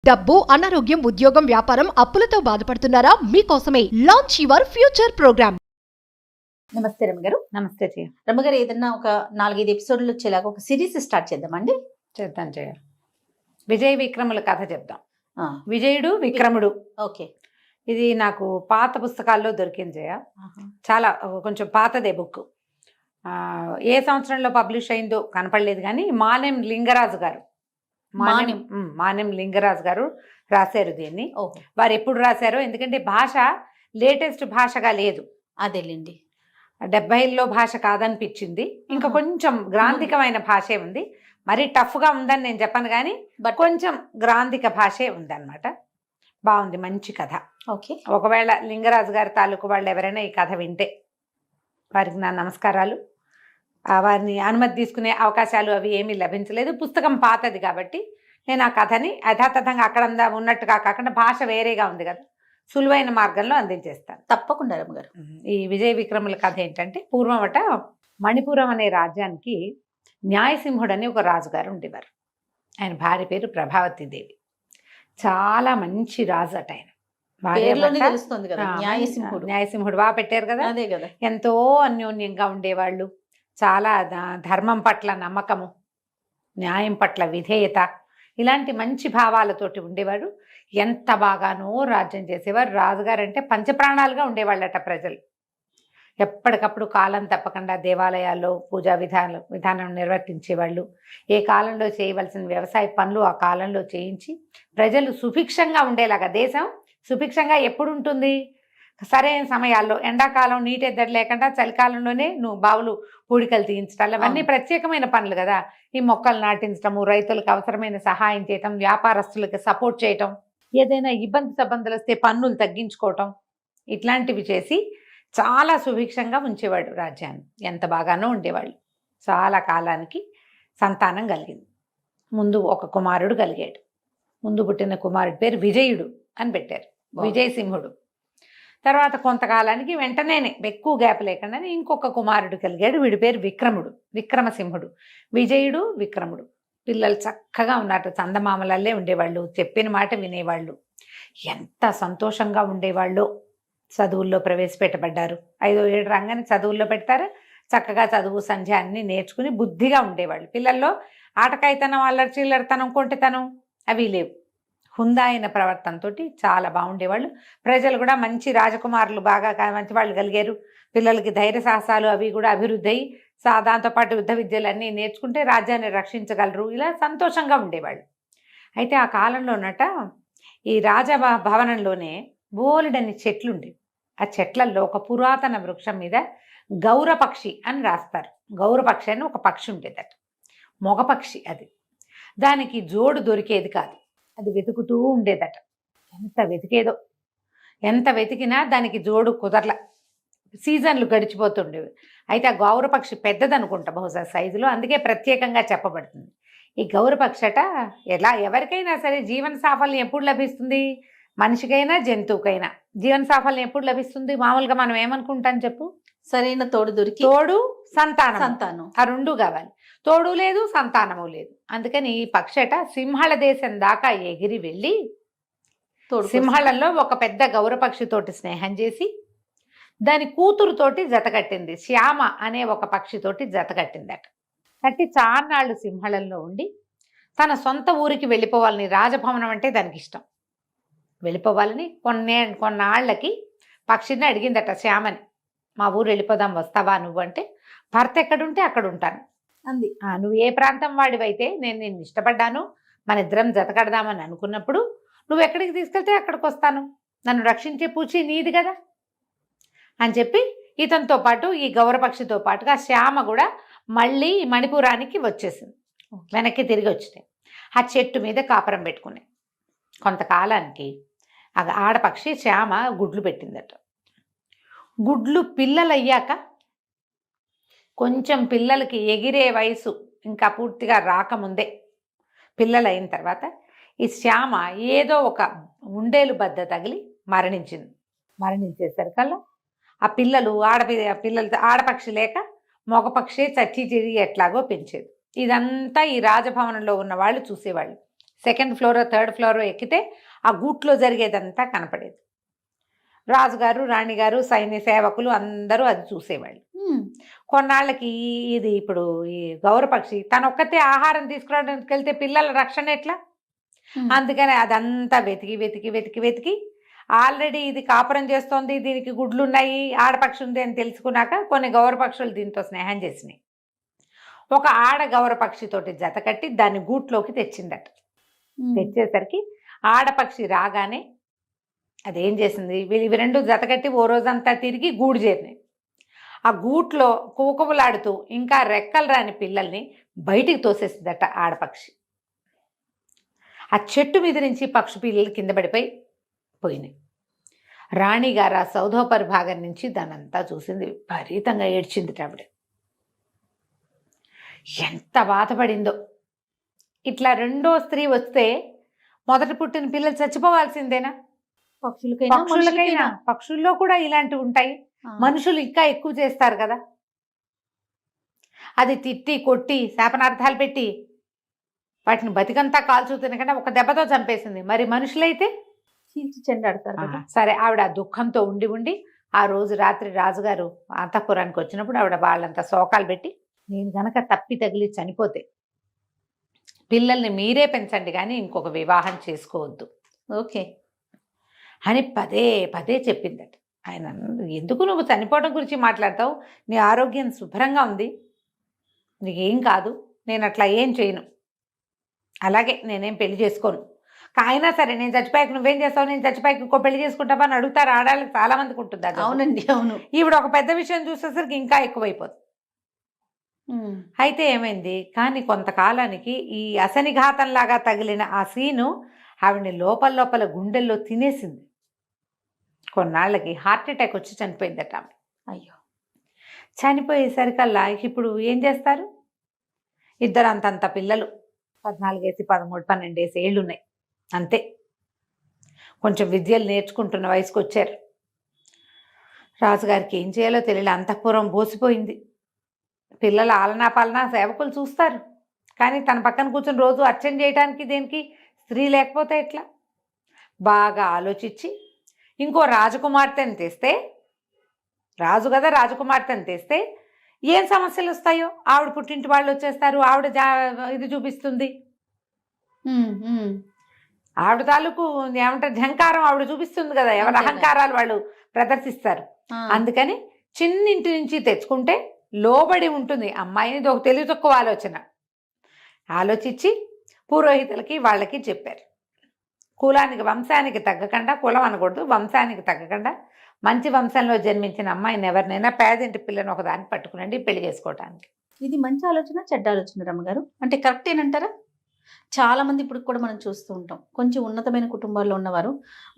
డబ్బు, అనారోగ్యం, ఉద్యోగం, వ్యాపారం, అప్పులతో బాధపడుతున్నారా? మీకోసమే లాంచ్ యువర్ ఫ్యూచర్ ప్రోగ్రామ్. నమస్తే రమ్మగారు. నమస్తే జయ. రమ్మగారు, ఏదన్నా ఒక 4-5 ఎపిసోడ్లు వచ్చేలాగా ఒక సిరీస్ స్టార్ట్ చేద్దామండి. చేద్దాం జయ. విజయ విక్రముల కథ చెప్దాం. ఆ, విజయుడు విక్రముడు. ఓకే. ఇది నాకు పాత పుస్తకాల్లో దొరికింది జయ. చాలా కొంచెం పాతదే బుక్. ఏ సంవత్సరంలో పబ్లిష్ అయిందో కనపడలేదు, కానీ మానెం లింగరాజు గారు రాశారు దీన్ని. ఓహో, వారు ఎప్పుడు రాశారో, ఎందుకంటే భాష లేటెస్ట్ భాషగా లేదు, అదేలేండి. 70ల్లో భాష కాదనిపించింది. ఇంకా కొంచెం గ్రాంధికమైన భాషే ఉంది. మరి టఫ్గా ఉందని నేను చెప్పను, కానీ కొంచెం గ్రాంధిక భాషే ఉందన్నమాట. బాగుంది, మంచి కథ. ఓకే. ఒకవేళ లింగరాజు గారి తాలూకు వాళ్ళు ఎవరైనా ఈ కథ వింటే వారికి నా నమస్కారాలు. వారిని అనుమతి తీసుకునే అవకాశాలు అవి ఏమీ లభించలేదు. పుస్తకం పాతది కాబట్టి నేను ఆ కథని యథాతథంగా అక్కడ ఉన్నట్టుగా కాకుండా, భాష వేరేగా ఉంది కదా, సులువైన మార్గంలో అందించేస్తాను. తప్పకుండా రమ్మగారు. ఈ విజయ విక్రముల కథ ఏంటంటే, పూర్వమట మణిపురం అనే రాజ్యానికి న్యాయసింహుడు అని ఒక రాజుగారు ఉండేవారు. ఆయన భార్య పేరు ప్రభావతీదేవి. చాలా మంచి రాజు అట ఆయన. తెలుస్తుంది కదా, న్యాయసింహుడు. న్యాయసింహుడు బాగా పెట్టారు కదా. అదే కదా. ఎంతో అన్యోన్యంగా ఉండేవాళ్ళు. చాలా ధర్మం పట్ల నమ్మకము, న్యాయం పట్ల విధేయత, ఇలాంటి మంచి భావాలతోటి ఉండేవాడు. ఎంత బాగానో రాజ్యం చేసేవారు. రాజుగారు అంటే పంచప్రాణాలుగా ఉండేవాళ్ళట ప్రజలు. ఎప్పటికప్పుడు కాలం తప్పకుండా దేవాలయాల్లో పూజా విధానం నిర్వర్తించేవాళ్ళు. ఏ కాలంలో చేయవలసిన వ్యవసాయ పనులు ఆ కాలంలో చేయించి ప్రజలు సుభిక్షంగా ఉండేలాగా. దేశం సుభిక్షంగా ఎప్పుడు ఉంటుంది? సరైన సమయాల్లో, ఎండాకాలం నీటి ఎద్దడి లేకుండా చలికాలంలోనే బావులు పూడికలు తీయించడం, అవన్నీ ప్రత్యేకమైన పనులు కదా. ఈ మొక్కలు నాటించడము, రైతులకు అవసరమైన సహాయం చేయటం, వ్యాపారస్తులకు సపోర్ట్ చేయటం, ఏదైనా ఇబ్బందులు వస్తే పన్నులు తగ్గించుకోవటం, ఇట్లాంటివి చేసి చాలా సుభిక్షంగా ఉంచేవాడు రాజ్యాన్ని. ఎంత బాగానో ఉండేవాళ్ళు. చాలా కాలానికి సంతానం కలిగింది. ముందు ఒక కుమారుడు కలిగాడు. ముందు పుట్టిన కుమారుడి పేరు విజయుడు అని పెట్టారు, విజయసింహుడు. తర్వాత కొంతకాలానికి వెంటనే ఎక్కువ గ్యాప్ లేకుండా ఇంకొక కుమారుడు కలిగాడు. వీడి పేరు విక్రముడు, విక్రమసింహుడు. విజయుడు, విక్రముడు పిల్లలు చక్కగా ఉన్నారు. చందమామలల్లే ఉండేవాళ్ళు, చెప్పిన మాట వినేవాళ్ళు. ఎంత సంతోషంగా ఉండేవాళ్ళు. చదువుల్లో ప్రవేశపెట్టబడ్డారు. 5వ ఏడు రంగాన్ని చదువుల్లో పెడతారు. చక్కగా చదువు సంధ్య అన్నీ నేర్చుకుని బుద్ధిగా ఉండేవాళ్ళు. పిల్లల్లో ఆటకాయితనం, అల్లరి చిల్లరితనం, కొంటెతనం అవి లేవు. హుందా అయిన ప్రవర్తనతో చాలా బాగుండేవాళ్ళు. ప్రజలు కూడా మంచి రాజకుమారులు, బాగా మంచి వాళ్ళు కలిగారు. పిల్లలకి ధైర్య సాహసాలు అవి కూడా అభివృద్ధి అయ్యి దాంతోపాటు యుద్ధ విద్యలు అన్నీ నేర్చుకుంటే రాజ్యాన్ని రక్షించగలరు. ఇలా సంతోషంగా ఉండేవాళ్ళు. అయితే ఆ కాలంలోనట ఈ రాజభవనంలోనే బోలెడన్ని చెట్లు ఉండేవి. ఆ చెట్లల్లో ఒక పురాతన వృక్షం మీద గౌరపక్షి అని రాస్తారు. గౌరపక్షి అని ఒక పక్షి ఉండేదట, మగపక్షి. అది దానికి జోడు దొరికేది కాదు. అది వెతుకుతూ ఉండేదట. ఎంత వెతికినా దానికి జోడు కుదరల. సీజన్లు గడిచిపోతుండేవి. అయితే ఆ గౌరపక్షి పెద్దదనుకుంటా బహుశా సైజులో, అందుకే ప్రత్యేకంగా చెప్పబడుతుంది. ఈ గౌరపక్షి అట ఎవరికైనా సరే జీవన సాఫల్యం ఎప్పుడు లభిస్తుంది? మనిషికైనా జంతువుకైనా జీవన సాఫల్యం ఎప్పుడు లభిస్తుంది? మామూలుగా మనం ఏమనుకుంటాం చెప్పు? సరైన తోడు దొరికి, తోడు సంతానం, ఆ రెండు కావాలి. తోడు లేదు, సంతానము లేదు. అందుకని ఈ పక్షట సింహళ దేశం దాకా ఎగిరి వెళ్ళి సింహళంలో ఒక పెద్ద గౌరపక్షితోటి స్నేహం చేసి దాని కూతురుతోటి జతకట్టింది. శ్యామ అనే ఒక పక్షితోటి జతకట్టిందట. కట్టి చాన్నాళ్ళు సింహళంలో ఉండి తన సొంత ఊరికి వెళ్ళిపోవాలని, రాజభవనం అంటే దానికి ఇష్టం, వెళ్ళిపోవాలని కొన్నాళ్ళకి పక్షిని అడిగిందట శ్యామని. మా ఊరు వెళ్ళిపోదాం, వస్తావా నువ్వు అంటే, భర్త ఎక్కడుంటే అక్కడ ఉంటాను అంది. నువ్వు ఏ ప్రాంతం వాడివైతే నేను నిన్ను ఇష్టపడ్డాను, మన ఇద్దరం జతకడదామని అనుకున్నప్పుడు నువ్వు ఎక్కడికి తీసుకెళ్తే అక్కడికి వస్తాను, నన్ను రక్షించే పూచి నీది కదా అని చెప్పి ఇతనితో పాటు ఈ గౌరపక్షితో పాటుగా శ్యామ కూడా మళ్ళీ మణిపురానికి వచ్చేసింది. వెనక్కి తిరిగి వచ్చినాయి. ఆ చెట్టు మీద కాపురం పెట్టుకున్నాయి. కొంతకాలానికి ఆడపక్షి శ్యామ గుడ్లు పెట్టిందట. గుడ్లు పిల్లలయ్యాక, కొంచెం పిల్లలకి ఎగిరే వయసు ఇంకా పూర్తిగా రాకముందే, పిల్లలైన తర్వాత ఈ శ్యామ ఏదో ఒక ఉండేలు బద్ద తగిలి మరణించేసరికల్లా ఆ పిల్లలు ఆడపక్షి లేక మగపక్షి చచ్చి చిరిగి ఎట్లాగో పెంచేది. ఇదంతా ఈ రాజభవనంలో ఉన్న వాళ్ళు చూసేవాళ్ళు. సెకండ్ ఫ్లోర్ థర్డ్ ఫ్లోర్ ఎక్కితే ఆ గూట్లో జరిగేదంతా కనపడేది. రాజుగారు రాణిగారు సైన్య సేవకులు అందరూ అది చూసేవాళ్ళు. కొన్నాళ్ళకి ఇది ఇప్పుడు ఈ గౌరపక్షి తనొక్కతే ఆహారం తీసుకురావడానికి వెళ్తే పిల్లల రక్షణ ఎట్లా, అందుకని అదంతా వెతికి వెతికి వెతికి వెతికి ఆల్రెడీ ఇది కాపురం చేస్తోంది, దీనికి గుడ్లు ఉన్నాయి, ఆడపక్షి ఉంది అని తెలుసుకున్నాక కొన్ని గౌరపక్షులు దీంతో స్నేహం చేసినాయి. ఒక ఆడ గౌరపక్షితోటి జత కట్టి దాన్ని గూట్లోకి తెచ్చిందట. తెచ్చేసరికి ఆడపక్షి రాగానే అదేం చేసింది, ఇవి రెండు జతకట్టి ఓ రోజంతా తిరిగి గూడు చేరినాయి. ఆ గూట్లో కూకబులాడుతూ ఇంకా రెక్కలు రాని పిల్లల్ని బయటికి తోసేసిందట ఆడపక్షి. ఆ చెట్టు మీద నుంచి పక్షి పిల్లలు కింద పడిపోయి పోయినాయి. రాణిగారు ఆ సౌధోపరి భాగం నుంచి దానంతా చూసింది, విపరీతంగా ఏడ్చింది ఆవిడ. ఎంత బాధపడిందో. ఇట్లా రెండో స్త్రీ వస్తే మొదట పుట్టిన పిల్లలు చచ్చిపోవాల్సిందేనా? పక్షులకైనా పక్షుల్లో కూడా ఇలాంటివి ఉంటాయి. మనుషులు ఇంకా ఎక్కువ చేస్తారు కదా. అది తిట్టి కొట్టి శాపనార్థాలు పెట్టి వాటిని బతికంతా కాల్చూ తినకుండా ఒక దెబ్బతో చంపేసింది. మరి మనుషులైతే చెండాడతారు. సరే, ఆవిడ ఆ దుఃఖంతో ఉండి ఉండి ఆ రోజు రాత్రి రాజుగారు అంతఃపురానికి వచ్చినప్పుడు ఆవిడ వాళ్ళంతా శోకాలు పెట్టి, నేను గనక తప్పి తగిలి చనిపోతే పిల్లల్ని మీరే పెంచండి కానీ ఇంకొక వివాహం చేసుకోవద్దు ఓకే అని పదే పదే చెప్పిందట. ఆయన ఎందుకు నువ్వు చనిపోవడం గురించి మాట్లాడతావు, నీ ఆరోగ్యం శుభ్రంగా ఉంది, నీకేం కాదు, నేను అట్లా ఏం చేయను, అలాగే నేనేం పెళ్లి చేసుకోను, అయినా సరే నేను చచ్చిపోయాక నువ్వేం చేస్తావు, నేను చచ్చిపోయాక ఇంకో పెళ్లి చేసుకుంటావా అని అడుగుతారు ఆడాళ్ళకి చాలా మందికి ఉంటుంది. అది అవునండి, అవును. ఈవిడ ఒక పెద్ద విషయం చూసేసరికి ఇంకా ఎక్కువైపోతుంది. అయితే ఏమైంది, కానీ కొంతకాలానికి ఈ అసనిఘాతంలాగా తగిలిన ఆ సీను ఆవిడని లోపల లోపల గుండెల్లో తినేసింది. కొన్నాళ్ళకి హార్ట్ అటాక్ వచ్చి చనిపోయిందట ఆమె. అయ్యో, చనిపోయేసరికల్లా ఇప్పుడు ఏం చేస్తారు, ఇద్దరు అంతంత పిల్లలు 14 13 12 ఏళ్ళు ఉన్నాయి అంతే. కొంచెం విద్యలు నేర్చుకుంటున్న వయసుకు వచ్చారు. రాజుగారికి ఏం చేయాలో తెలియలే, అంతఃపురం బోసిపోయింది. పిల్లల ఆలనా పాలనా సేవకులు చూస్తారు, కానీ తన పక్కన కూర్చొని రోజు అర్చన చేయడానికి దేనికి స్త్రీ లేకపోతే ఎట్లా? బాగా ఆలోచించి ఇంకో రాజకుమార్తెని తెస్తే, రాజు కదా రాజకుమార్తెని తెస్తే ఏం సమస్యలు వస్తాయో, ఆవిడ పుట్టింటి వాళ్ళు వచ్చేస్తారు, ఆవిడ ఇది చూపిస్తుంది, ఆవిడ తాలూకు ఏమంటారు ఝంకారం ఆవిడ చూపిస్తుంది కదా, ఎవరి అహంకారాలు వాళ్ళు ప్రదర్శిస్తారు. అందుకని చిన్నింటి నుంచి తెచ్చుకుంటే లోబడి ఉంటుంది అమ్మాయిని. ఇది ఒక తెలివి తక్కువ ఆలోచన. ఆలోచించి పురోహితులకి వాళ్ళకి చెప్పారు, కులానికి వంశానికి తగ్గకుండా, కులం అనకూడదు, వంశానికి తగ్గకుండా మంచి వంశంలో జన్మించిన అమ్మాయిని ఎవరినైనా పేదింటి పిల్లని ఒకదాన్ని పట్టుకునండి పెళ్లి చేసుకోవటానికి. ఇది మంచి ఆలోచన చెడ్డ ఆలోచన రమ్మగారు? అంటే కరెక్ట్ ఏనంటారా? చాలా మంది ఇప్పుడు కూడా మనం చూస్తూ ఉంటాం, కొంచెం ఉన్నతమైన కుటుంబాల్లో ఉన్నవారు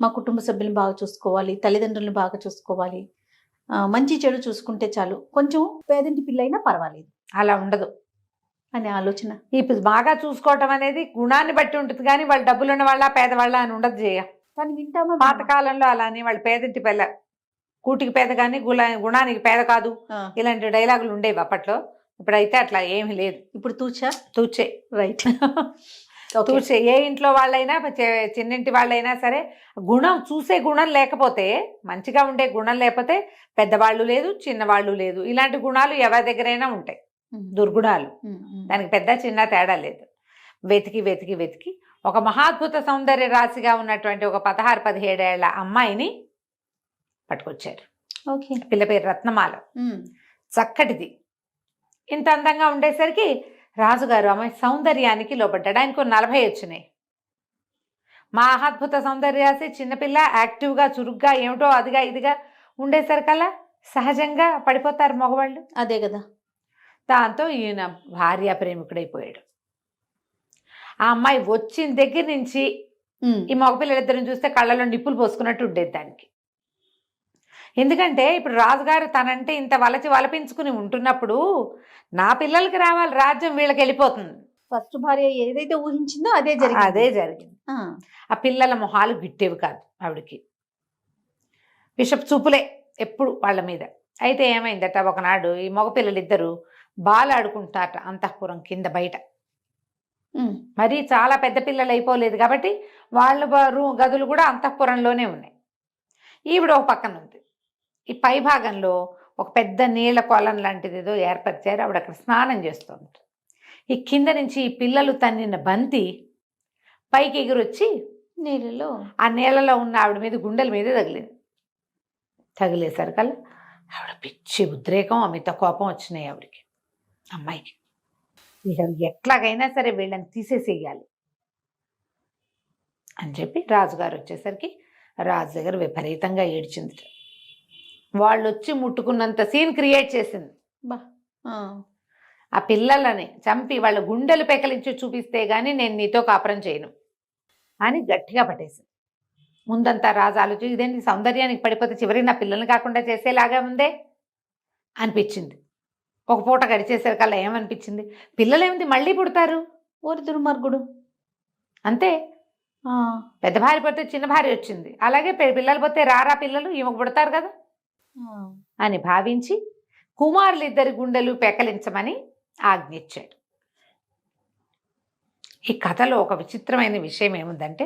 మా కుటుంబ సభ్యులను బాగా చూసుకోవాలి, తల్లిదండ్రులను బాగా చూసుకోవాలి, మంచి చెడు చూసుకుంటే చాలు, కొంచెం పేదింటి పిల్ల అయినా పర్వాలేదు. అలా ఉండదు అనే ఆలోచన. ఇప్పుడు బాగా చూసుకోవటం అనేది గుణాన్ని బట్టి ఉంటుంది, కానీ వాళ్ళు డబ్బులు ఉన్న వాళ్ళ పేదవాళ్ళ అని ఉండదు చేయ. కానీ వింటామా? పాతకాలంలో అలానే వాళ్ళు పేదింటి పిల్ల, కూటికి పేద కానీ గుణానికి పేద కాదు, ఇలాంటి డైలాగులు ఉండేవి అప్పట్లో. ఇప్పుడైతే అట్లా ఏమీ లేదు. ఇప్పుడు తూచే రైట్ తూచే. ఏ ఇంట్లో వాళ్ళైనా చిన్నింటి వాళ్ళైనా సరే గుణం చూసే గుణం లేకపోతే, మంచిగా ఉండే గుణం లేకపోతే పెద్దవాళ్ళు లేదు చిన్నవాళ్ళు లేదు, ఇలాంటి గుణాలు ఎవరి దగ్గరైనా ఉంటాయి, దుర్గుణాలు. దానికి పెద్ద చిన్న తేడా లేదు. వెతికి వెతికి వెతికి ఒక మహాద్భుత సౌందర్య రాశిగా ఉన్నటువంటి ఒక 16-17 ఏళ్ల అమ్మాయిని పట్టుకొచ్చారు. పిల్ల పేరు రత్నమాల, చక్కటిది. ఇంత అందంగా ఉండేసరికి రాజుగారు అమ్మాయి సౌందర్యానికి లోబడ్డాడు. ఆయనకు 40 వచ్చినాయి. మహాద్భుత సౌందర్య రాశి, చిన్నపిల్ల, యాక్టివ్గా చురుగ్గా ఏమిటో అదిగా ఇదిగా ఉండేసరికల్లా సహజంగా పడిపోతారు మగవాళ్ళు. అదే కదా. దాంతో ఈయన భార్య ప్రేమికుడైపోయాడు. ఆ అమ్మాయి వచ్చిన దగ్గర నుంచి ఈ మగపిల్లలిద్దరిని చూస్తే కళ్ళలో నిప్పులు పోసుకున్నట్టు ఉండేది దానికి. ఎందుకంటే ఇప్పుడు రాజుగారు తనంటే ఇంత వలపించుకుని ఉంటున్నప్పుడు నా పిల్లలకి రావాలి రాజ్యం, వీళ్ళకి వెళ్ళిపోతుంది. ఫస్ట్ భార్య ఏదైతే ఊహించిందో అదే జరిగింది. ఆ పిల్లల మొహాలు గిట్టేవి కాదు ఆవిడకి, బిషప్ చూపులే ఎప్పుడు వాళ్ళ మీద. అయితే ఏమైందట, ఒకనాడు ఈ మగపిల్లలిద్దరూ బాలాడుకుంటారట అంతఃపురం కింద బయట. ఉమ్. మరీ చాలా పెద్ద పిల్లలు అయిపోలేదు కాబట్టి వాళ్ళ గదులు కూడా అంతఃపురంలోనే ఉన్నాయి. ఈవిడ ఒక పక్కన ఉంది. ఈ పై భాగంలో ఒక పెద్ద నీళ్ల కొలం లాంటిది ఏదో ఏర్పరిచారు. ఆవిడ అక్కడ స్నానం చేస్తుంది. ఈ కింద నుంచి ఈ పిల్లలు తన్నిన బంతి పైకి ఎగురొచ్చి నీళ్ళలో ఆ నీళ్ళలో ఉన్న ఆవిడ మీద గుండెల మీద తగిలింది. తగిలేసరికల్లా ఆవిడ పిచ్చి ఉద్రేకం, అమిత కోపం వచ్చినాయి ఆవిడకి, అమ్మాయికి. ఇక ఎట్లాగైనా సరే వీళ్ళని తీసేసేయాలి అని చెప్పి రాజుగారు వచ్చేసరికి రాజు దగ్గర విపరీతంగా ఏడ్చింది. వాళ్ళు వచ్చి ముట్టుకున్నంత సీన్ క్రియేట్ చేసింది. బా ఆ పిల్లలని చంపి వాళ్ళ గుండెలు పెకలించి చూపిస్తే గానీ నేను నీతో కాపురం చేయను అని గట్టిగా పట్టేసింది. ముందంతా రాజు ఆలోచించి ఇదేంటి సౌందర్యానికి పడిపోతే చివరికి నా పిల్లల్ని కాకుండా చేసేలాగా ఉందే అనిపించింది. ఒక పూట గడిచేసరికల్లా ఏమనిపించింది, పిల్లలేమిటి మళ్ళీ పుడతారు, ఓరి దుర్మార్గుడు. అంతే. పెద్ద భార్య పోతే చిన్న భార్య వచ్చింది, అలాగే పిల్లలు పోతే రారా పిల్లలు ఈమెకు పుడతారు కదా అని భావించి కుమారులిద్దరి గుండెలు పెకలించమని ఆజ్ఞించాడు. ఈ కథలో ఒక విచిత్రమైన విషయం ఏముందంటే,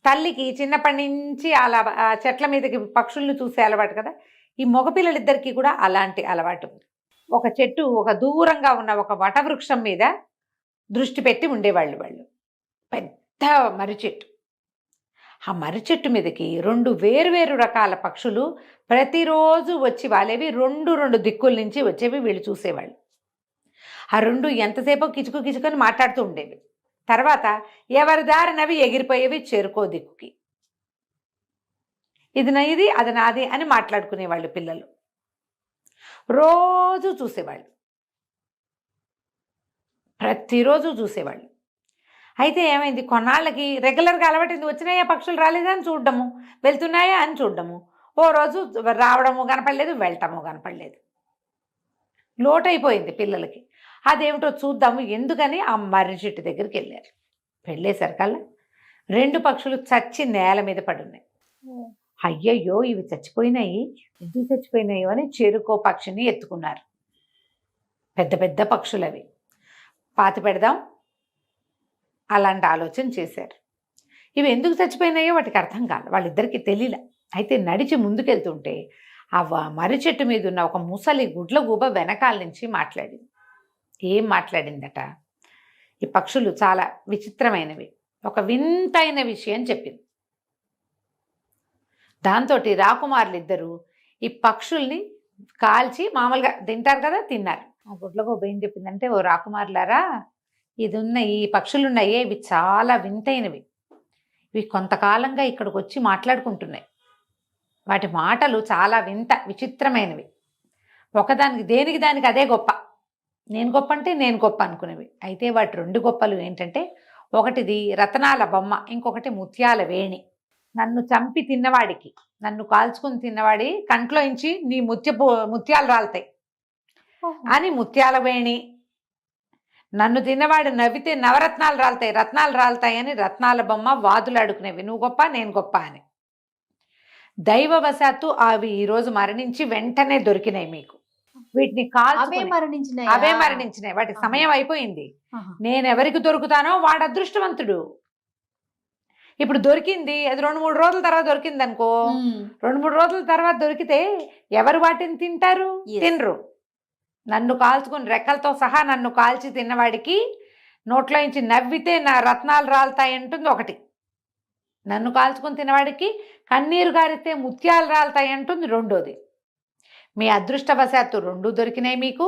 తల్లికి చిన్నప్పటి నుంచి అలా చెట్ల మీదకి పక్షులను చూసే అలవాటు కదా, ఈ మగపిల్లలిద్దరికీ కూడా అలాంటి అలవాటు ఉంది. ఒక చెట్టు ఒక దూరంగా ఉన్న ఒక వటవృక్షం మీద దృష్టి పెట్టి ఉండేవాళ్ళు. వాళ్ళు పెద్ద మర్రి చెట్టు. ఆ మర్రి చెట్టు మీదకి 2 వేరువేరు రకాల పక్షులు ప్రతిరోజు వచ్చి వాలేవి, 2 దిక్కుల నుంచి వచ్చేవి. వీళ్ళు చూసేవాళ్ళు. ఆ 2 ఎంతసేపో కిచుకు కిచుకొని మాట్లాడుతూ ఉండేవి. తర్వాత ఎవరి దారినవి ఎగిరిపోయేవి చేరుకో దిక్కుకి. ఇది నాది అది నాది అని మాట్లాడుకునేవాళ్ళు పిల్లలు. రోజు చూసేవాళ్ళు, ప్రతిరోజు చూసేవాళ్ళు. అయితే ఏమైంది, కొన్నాళ్ళకి రెగ్యులర్గా అలవాటింది. వచ్చినాయా పక్షులు, రాలేదా అని చూడడము, వెళ్తున్నాయా అని చూడడము. ఓ రోజు రావడము కనపడలేదు, వెళ్ళటము కనపడలేదు. లోటైపోయింది పిల్లలకి. అదేమిటో చూద్దాము ఎందుకని ఆ మర్రి చెట్టు దగ్గరికి వెళ్ళారు. వెళ్ళేసరికల్లా 2 పక్షులు చచ్చి నేల మీద పడున్నాయి. అయ్యయ్యో ఇవి చచ్చిపోయినాయి, ఎందుకు చచ్చిపోయినాయో అని చేరుకో పక్షిని ఎత్తుకున్నారు. పెద్ద పెద్ద పక్షులు అవి, పాతి పెడదాం అలాంటి ఆలోచన చేశారు. ఇవి ఎందుకు చచ్చిపోయినాయో వాటికి అర్థం కాదు, వాళ్ళిద్దరికీ తెలియలే. అయితే నడిచి ముందుకెళ్తుంటే ఆ మర్రి చెట్టు మీద ఉన్న ఒక ముసలి గుడ్లగూబ వెనకాల నుంచి మాట్లాడింది. ఏం మాట్లాడిందట, ఈ పక్షులు చాలా విచిత్రమైనవి, ఒక వింతైన విషయం చెప్పింది. దాంతో రాకుమారులిద్దరూ ఈ పక్షుల్ని కాల్చి మామూలుగా తింటారు కదా, తిన్నారు. ఆ గుడ్లగూబ ఏం చెప్పిందంటే, ఓ రాకుమారులారా, ఈ పక్షులున్నాయే ఇవి చాలా వింతైనవి, ఇవి కొంతకాలంగా ఇక్కడికి వచ్చి మాట్లాడుకుంటున్నాయి. వాటి మాటలు చాలా వింత విచిత్రమైనవి. ఒకదానికి దేనికి దానికి అదే గొప్ప, నేను గొప్ప అంటే నేను గొప్ప అనుకునేవి. అయితే వాటి 2 గొప్పలు ఏంటంటే, ఒకటిది రతనాల బొమ్మ, ఇంకొకటి ముత్యాల వేణి. నన్ను చంపి తిన్నవాడికి, నన్ను కాల్చుకుని తిన్నవాడి కంట్లో నుంచి నీ ముత్యాలు రాలుతాయి అని ముత్యాల వేణి. నన్ను తిన్నవాడు నవ్వితే నవరత్నాలు రాలుతాయి, రత్నాలు రాలుతాయని రత్నాల బొమ్మ. వాదులు అడుకునేవి, నువ్వు గొప్ప నేను గొప్ప అని. దైవవశాత్తు అవి ఈరోజు మరణించి వెంటనే దొరికినాయి మీకు. వీటిని అవే మరణించినాయి, వాటికి సమయం అయిపోయింది. నేను ఎవరికి దొరుకుతానో వాడు అదృష్టవంతుడు. ఇప్పుడు దొరికింది, అది 2-3 రోజుల తర్వాత దొరికింది అనుకో, 2-3 రోజుల తర్వాత దొరికితే ఎవరు వాటిని తింటారు? తినరు. నన్ను కాల్చుకుని రెక్కలతో సహా నన్ను కాల్చి తిన్నవాడికి నోట్లో నుంచి నవ్వితే నా రత్నాలు రాలుతాయి అంటుంది ఒకటి. నన్ను కాల్చుకుని తిన్నవాడికి కన్నీరు గారితే ముత్యాలు రాలుతాయి అంటుంది రెండోది. మీ అదృష్టవశాత్తు 2 దొరికినాయి మీకు,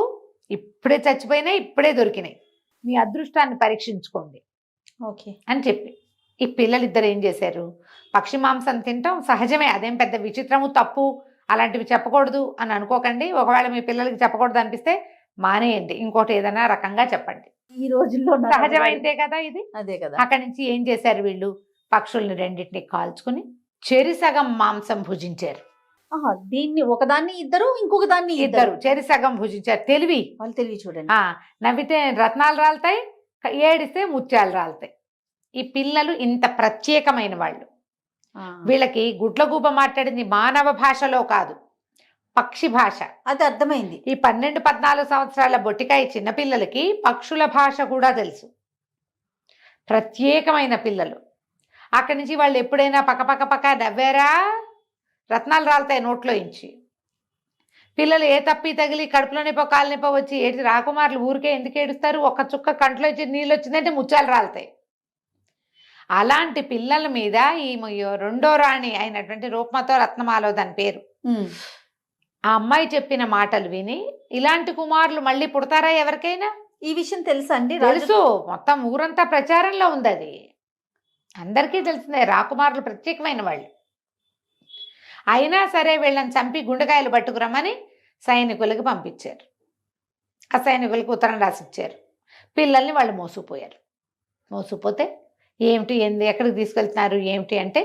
ఇప్పుడే చచ్చిపోయినాయి, ఇప్పుడే దొరికినాయి, మీ అదృష్టాన్ని పరీక్షించుకోండి అని చెప్పి ఈ పిల్లలిద్దరు ఏం చేశారు, పక్షి మాంసం తింటాం సహజమే, అదేం పెద్ద విచిత్రము తప్పు అలాంటివి చెప్పకూడదు అని అనుకోకండి. ఒకవేళ మీ పిల్లలకి చెప్పకూడదు అనిపిస్తే మానేయండి, ఇంకోటి ఏదైనా రకంగా చెప్పండి. ఈ రోజుల్లో సహజమైతే కదా ఇది. అదే కదా. అక్కడి నుంచి ఏం చేశారు వీళ్ళు, పక్షుల్ని 2టిని కాల్చుకుని చెరిసగం మాంసం భుజించారు. దీన్ని ఒకదాన్ని ఇద్దరు, ఇంకొక దాన్ని ఇద్దరు చెరిసగం భుజించారు. తెలివి, వాళ్ళు తెలివి చూడండి. నవ్వితే రత్నాలు రాలుతాయి, ఏడిస్తే ముత్యాలు రాలుతాయి. ఈ పిల్లలు ఇంత ప్రత్యేకమైన వాళ్ళు. వీళ్ళకి గుడ్లగూబ మాట్లాడింది మానవ భాషలో కాదు, పక్షి భాష. అది అర్థమైంది. ఈ 12-14 సంవత్సరాల బొట్టికాయ చిన్నపిల్లలకి పక్షుల భాష కూడా తెలుసు. ప్రత్యేకమైన పిల్లలు. అక్కడి నుంచి వాళ్ళు ఎప్పుడైనా పక్క నవ్వారా రత్నాలు రాలుతాయి నోట్లో ఇంచి. పిల్లలు ఏ తప్పి తగిలి కడుపులో నొప్పో కాలు నొప్పో వచ్చి ఏడ్చి రాకుమారులు ఊరికే ఎందుకు ఏడుస్తారు? ఒక్క చుక్క కంట్లో వచ్చి నీళ్ళు వచ్చిందంటే ముత్యాలు రాలుతాయి. అలాంటి పిల్లల మీద ఈ రెండో రాణి అయినటువంటి రూపమతో రత్నమాలో దాని పేరు, ఆ అమ్మాయి చెప్పిన మాటలు విని ఇలాంటి కుమారులు మళ్ళీ పుడతారా ఎవరికైనా? ఈ విషయం తెలుసా అండి? తెలుసు, మొత్తం ఊరంతా ప్రచారంలో ఉంది అది, అందరికీ తెలిసిందే. రాకుమారులు ప్రత్యేకమైన వాళ్ళు. అయినా సరే వీళ్ళని చంపి గుండెకాయలు పట్టుకురమ్మని సైనికులకు పంపించారు. ఆ సైనికులకు ఉత్తరం రాసిచ్చారు. పిల్లల్ని వాళ్ళు మోసుకుపోయారు. మోసుకుపోతే ఏమిటి ఎక్కడికి తీసుకెళ్తున్నారు ఏమిటి అంటే,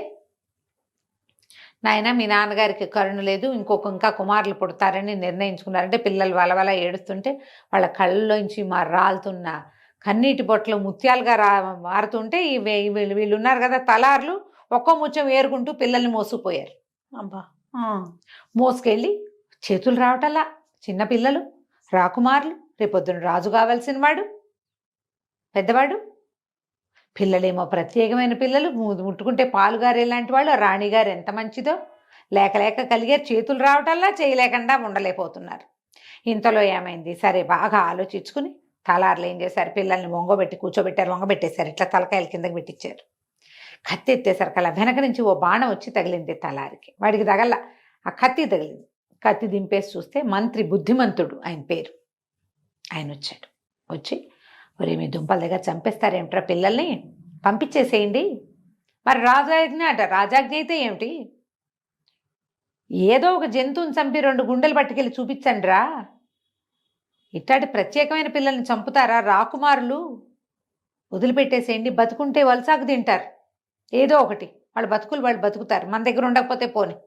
నాయన మీ నాన్నగారికి కరుణ లేదు, ఇంకా కుమారులు పుడతారని నిర్ణయించుకున్నారంటే పిల్లలు వలవల ఏడుస్తుంటే వాళ్ళ కళ్ళలోంచి రాలుతున్న కన్నీటి బొట్టలు ముత్యాలుగా మారుతుంటే వీళ్ళు ఉన్నారు కదా తలార్లు, ఒక్కో ముత్యం ఏరుకుంటూ పిల్లల్ని మోసుకుపోయారు. అబ్బా, మోసుకెళ్ళి చేతులు రావటల్లా చిన్న పిల్లలు రాకుమారులు, రేపొద్దున రాజు కావాల్సిన వాడు పెద్దవాడు, పిల్లలేమో ప్రత్యేకమైన పిల్లలు, ముట్టుకుంటే పాలుగారు ఎలాంటి వాళ్ళు, రాణిగారు ఎంత మంచిదో, లేక కలిగారు, చేతులు రావటల్లా చేయలేకుండా ఉండలేకపోతున్నారు. ఇంతలో ఏమైంది? సరే బాగా ఆలోచించుకుని తలార్లు ఏం చేశారు, పిల్లల్ని కూర్చోబెట్టారు, వంగబెట్టేశారు, ఇట్లా తలకాయల కిందకి పెట్టించారు. కత్తి ఎత్తేసరికి అలా వెనక నుంచి ఓ బాణం వచ్చి తగిలింది తలారికి. వాడికి తగల, ఆ కత్తి తగిలింది. కత్తి దింపేసి చూస్తే మంత్రి బుద్ధిమంతుడు ఆయన పేరు, ఆయన వచ్చాడు. వచ్చి మరి మీ దుంపల దగ్గర చంపేస్తారేమిట్రా పిల్లల్ని, పంపించేసేయండి. మరి రాజాజ్ఞ అట, రాజాజ్ఞ అయితే ఏమిటి, ఏదో ఒక జంతువుని చంపి 2 గుండెలు పట్టుకెళ్ళి చూపించండి రా, ఇట్లాంటి ప్రత్యేకమైన పిల్లల్ని చంపుతారా రాకుమారులు, వదిలిపెట్టేసేయండి, బతుకుంటే వలసాకు తింటారు, ఏదో ఒకటి వాళ్ళ బతుకులు వాళ్ళు బతుకుతారు, మన దగ్గర ఉండకపోతే పోని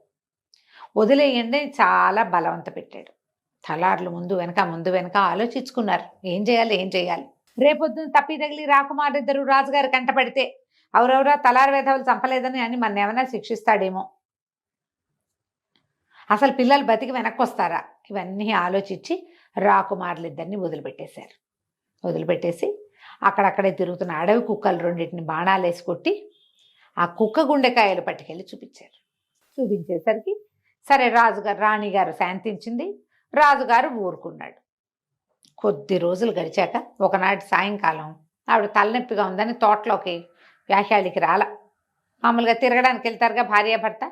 వదిలేయండి. చాలా బలవంత పెట్టాడు. తలార్లు ముందు వెనక ఆలోచించుకున్నారు ఏం చేయాలి. రేపొద్దున తప్పి తగిలి రాకుమారు ఇద్దరు రాజుగారు కంటపడితే ఎవరెవరా తలారు వేధవులు చంపలేదని అని మన ఏమైనా శిక్షిస్తాడేమో, అసలు పిల్లలు బతికి వెనక్కి వస్తారా, ఇవన్నీ ఆలోచించి రాకుమారులు ఇద్దరిని వదిలిపెట్టేశారు. వదిలిపెట్టేసి అక్కడక్కడే తిరుగుతున్న అడవి కుక్కలు 2 బాణాలు వేసి కొట్టి ఆ కుక్క గుండెకాయలు పట్టుకెళ్ళి చూపించారు. చూపించేసరికి సరే రాణిగారు శాంతించింది, రాజుగారు ఊరుకున్నాడు. కొద్ది రోజులు గడిచాక ఒకనాటి సాయంకాలం ఆవిడ తలనొప్పిగా ఉందని తోటలోకి వ్యాఖ్యాళికి మామూలుగా తిరగడానికి వెళ్తారుగా భార్యాభర్త,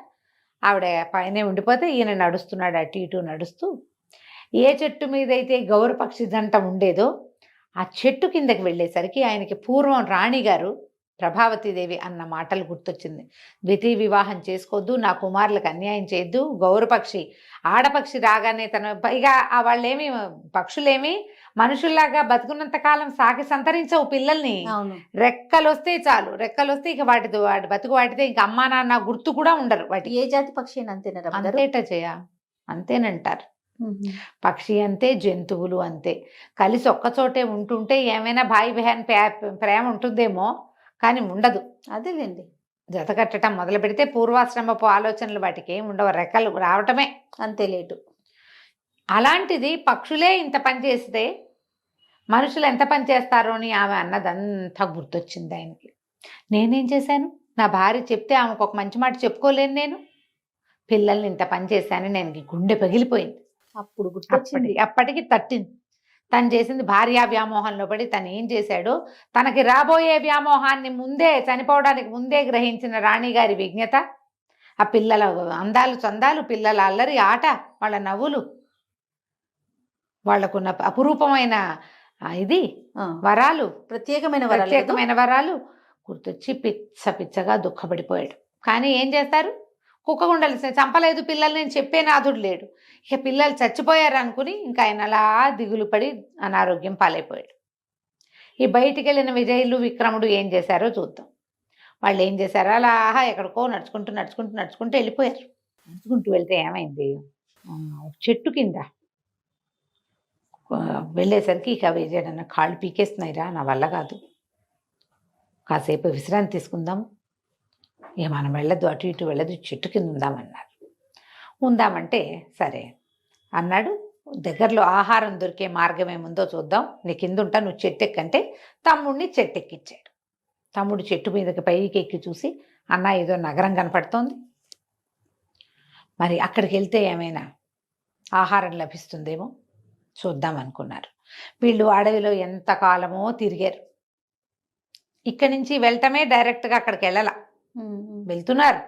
ఆవిడ పైనే ఉండిపోతే ఈయన నడుస్తున్నాడు, అటు ఇటు నడుస్తూ ఏ చెట్టు మీద అయితే గౌరపక్షి జంట ఉండేదో ఆ చెట్టు కిందకి వెళ్ళేసరికి ఆయనకి పూర్వం రాణిగారు ప్రభావతీదేవి అన్న మాటలు గుర్తొచ్చింది. ద్వితీయ వివాహం చేసుకోవద్దు, నా కుమారులకు అన్యాయం చేయొద్దు, గౌరపక్షి ఆడపక్షి రాగానే పైగా వాళ్ళేమి పక్షులేమి మనుషుల్లాగా బతుకున్నంత కాలం సాకి సంతరించవు పిల్లల్ని, రెక్కలు వస్తే చాలు, రెక్కలు వస్తే ఇక వాటి బతుకు వాటితే ఇంకా అమ్మా నాన్న గుర్తు కూడా ఉండరు. వాటి ఏ జాతి పక్షి అంతేనా? అంతేనంటారు. పక్షి అంతే, జంతువులు అంతే, కలిసి ఒక్కచోటే ఉంటుంటే ఏమైనా భాయి బహన్ ప్రేమ ఉంటుందేమో కానీ ఉండదు. అదేలేండి, జత కట్టడం మొదలు పెడితే పూర్వాశ్రమపు ఆలోచనలు వాటికి ఏమి ఉండవు, రెక్కలు రావటమే అంతే లేటు. అలాంటిది పక్షులే ఇంత పని చేస్తే మనుషులు ఎంత పని చేస్తారో అని ఆమె అన్నదంతా గుర్తొచ్చింది ఆయనకి. నేనేం చేశాను, నా భార్య చెప్తే ఆమెకు ఒక మంచి మాట చెప్పుకోలేను, నేను పిల్లల్ని ఇంత పని చేశాను, నేను గుండె పగిలిపోయింది. అప్పుడు గుర్తొచ్చింది, అప్పటికి తట్టింది. తను చేసింది భార్యా వ్యామోహంలో పడి తను ఏం చేశాడో, తనకి రాబోయే వ్యామోహాన్ని ముందే చనిపోవడానికి ముందే గ్రహించిన రాణిగారి విజ్ఞత, ఆ పిల్లల అందాలు చందాలు, పిల్లల అల్లరి ఆట, వాళ్ళ నవ్వులు, వాళ్లకున్న అపురూపమైన వరాలు, ప్రత్యేకమైన వరాలు గుర్తొచ్చి పిచ్చగా దుఃఖపడిపోయాడు. కానీ ఏం చేస్తారు, కుక్క గుండలు చంపలేదు పిల్లల్ని నేను చెప్పే నాథుడు లేడు, ఇక పిల్లలు చచ్చిపోయారు అనుకుని ఇంకా ఆయన అలా దిగులు పడి అనారోగ్యం పాలైపోయాడు. ఈ బయటికి వెళ్ళిన విజయులు విక్రముడు ఏం చేశారో చూద్దాం. వాళ్ళు ఏం చేశారో అలా ఎక్కడికో నడుచుకుంటూ వెళ్ళిపోయారు. నడుచుకుంటూ వెళ్తే ఏమైంది, చెట్టు కింద వెళ్ళేసరికి ఇక విజయడన్న కాళ్ళు పీకేస్తున్నాయిరా, నా వల్ల కాదు, కాసేపు విశ్రాంతి తీసుకుందాం, ఇక మనం వెళ్ళదు, అటు ఇటు వెళ్ళదు, చెట్టు కింద ఉందామంటే సరే అన్నాడు. దగ్గరలో ఆహారం దొరికే మార్గం ఏముందో చూద్దాం, నీ కింద ఉంటా, నువ్వు చెట్టెక్కంటే తమ్ముడిని చెట్టెక్కిచ్చాడు. తమ్ముడు చెట్టు మీదకి పైకి ఎక్కి చూసి అన్న ఏదో నగరం కనపడుతోంది, మరి అక్కడికి వెళ్తే ఏమైనా ఆహారం లభిస్తుందేమో చూద్దాం అనుకున్నారు. వీళ్ళు అడవిలో ఎంతకాలమో తిరిగారు. ఇక్కడి నుంచి వెళ్ళటమే డైరెక్ట్గా అక్కడికి వెళ్తున్నారు,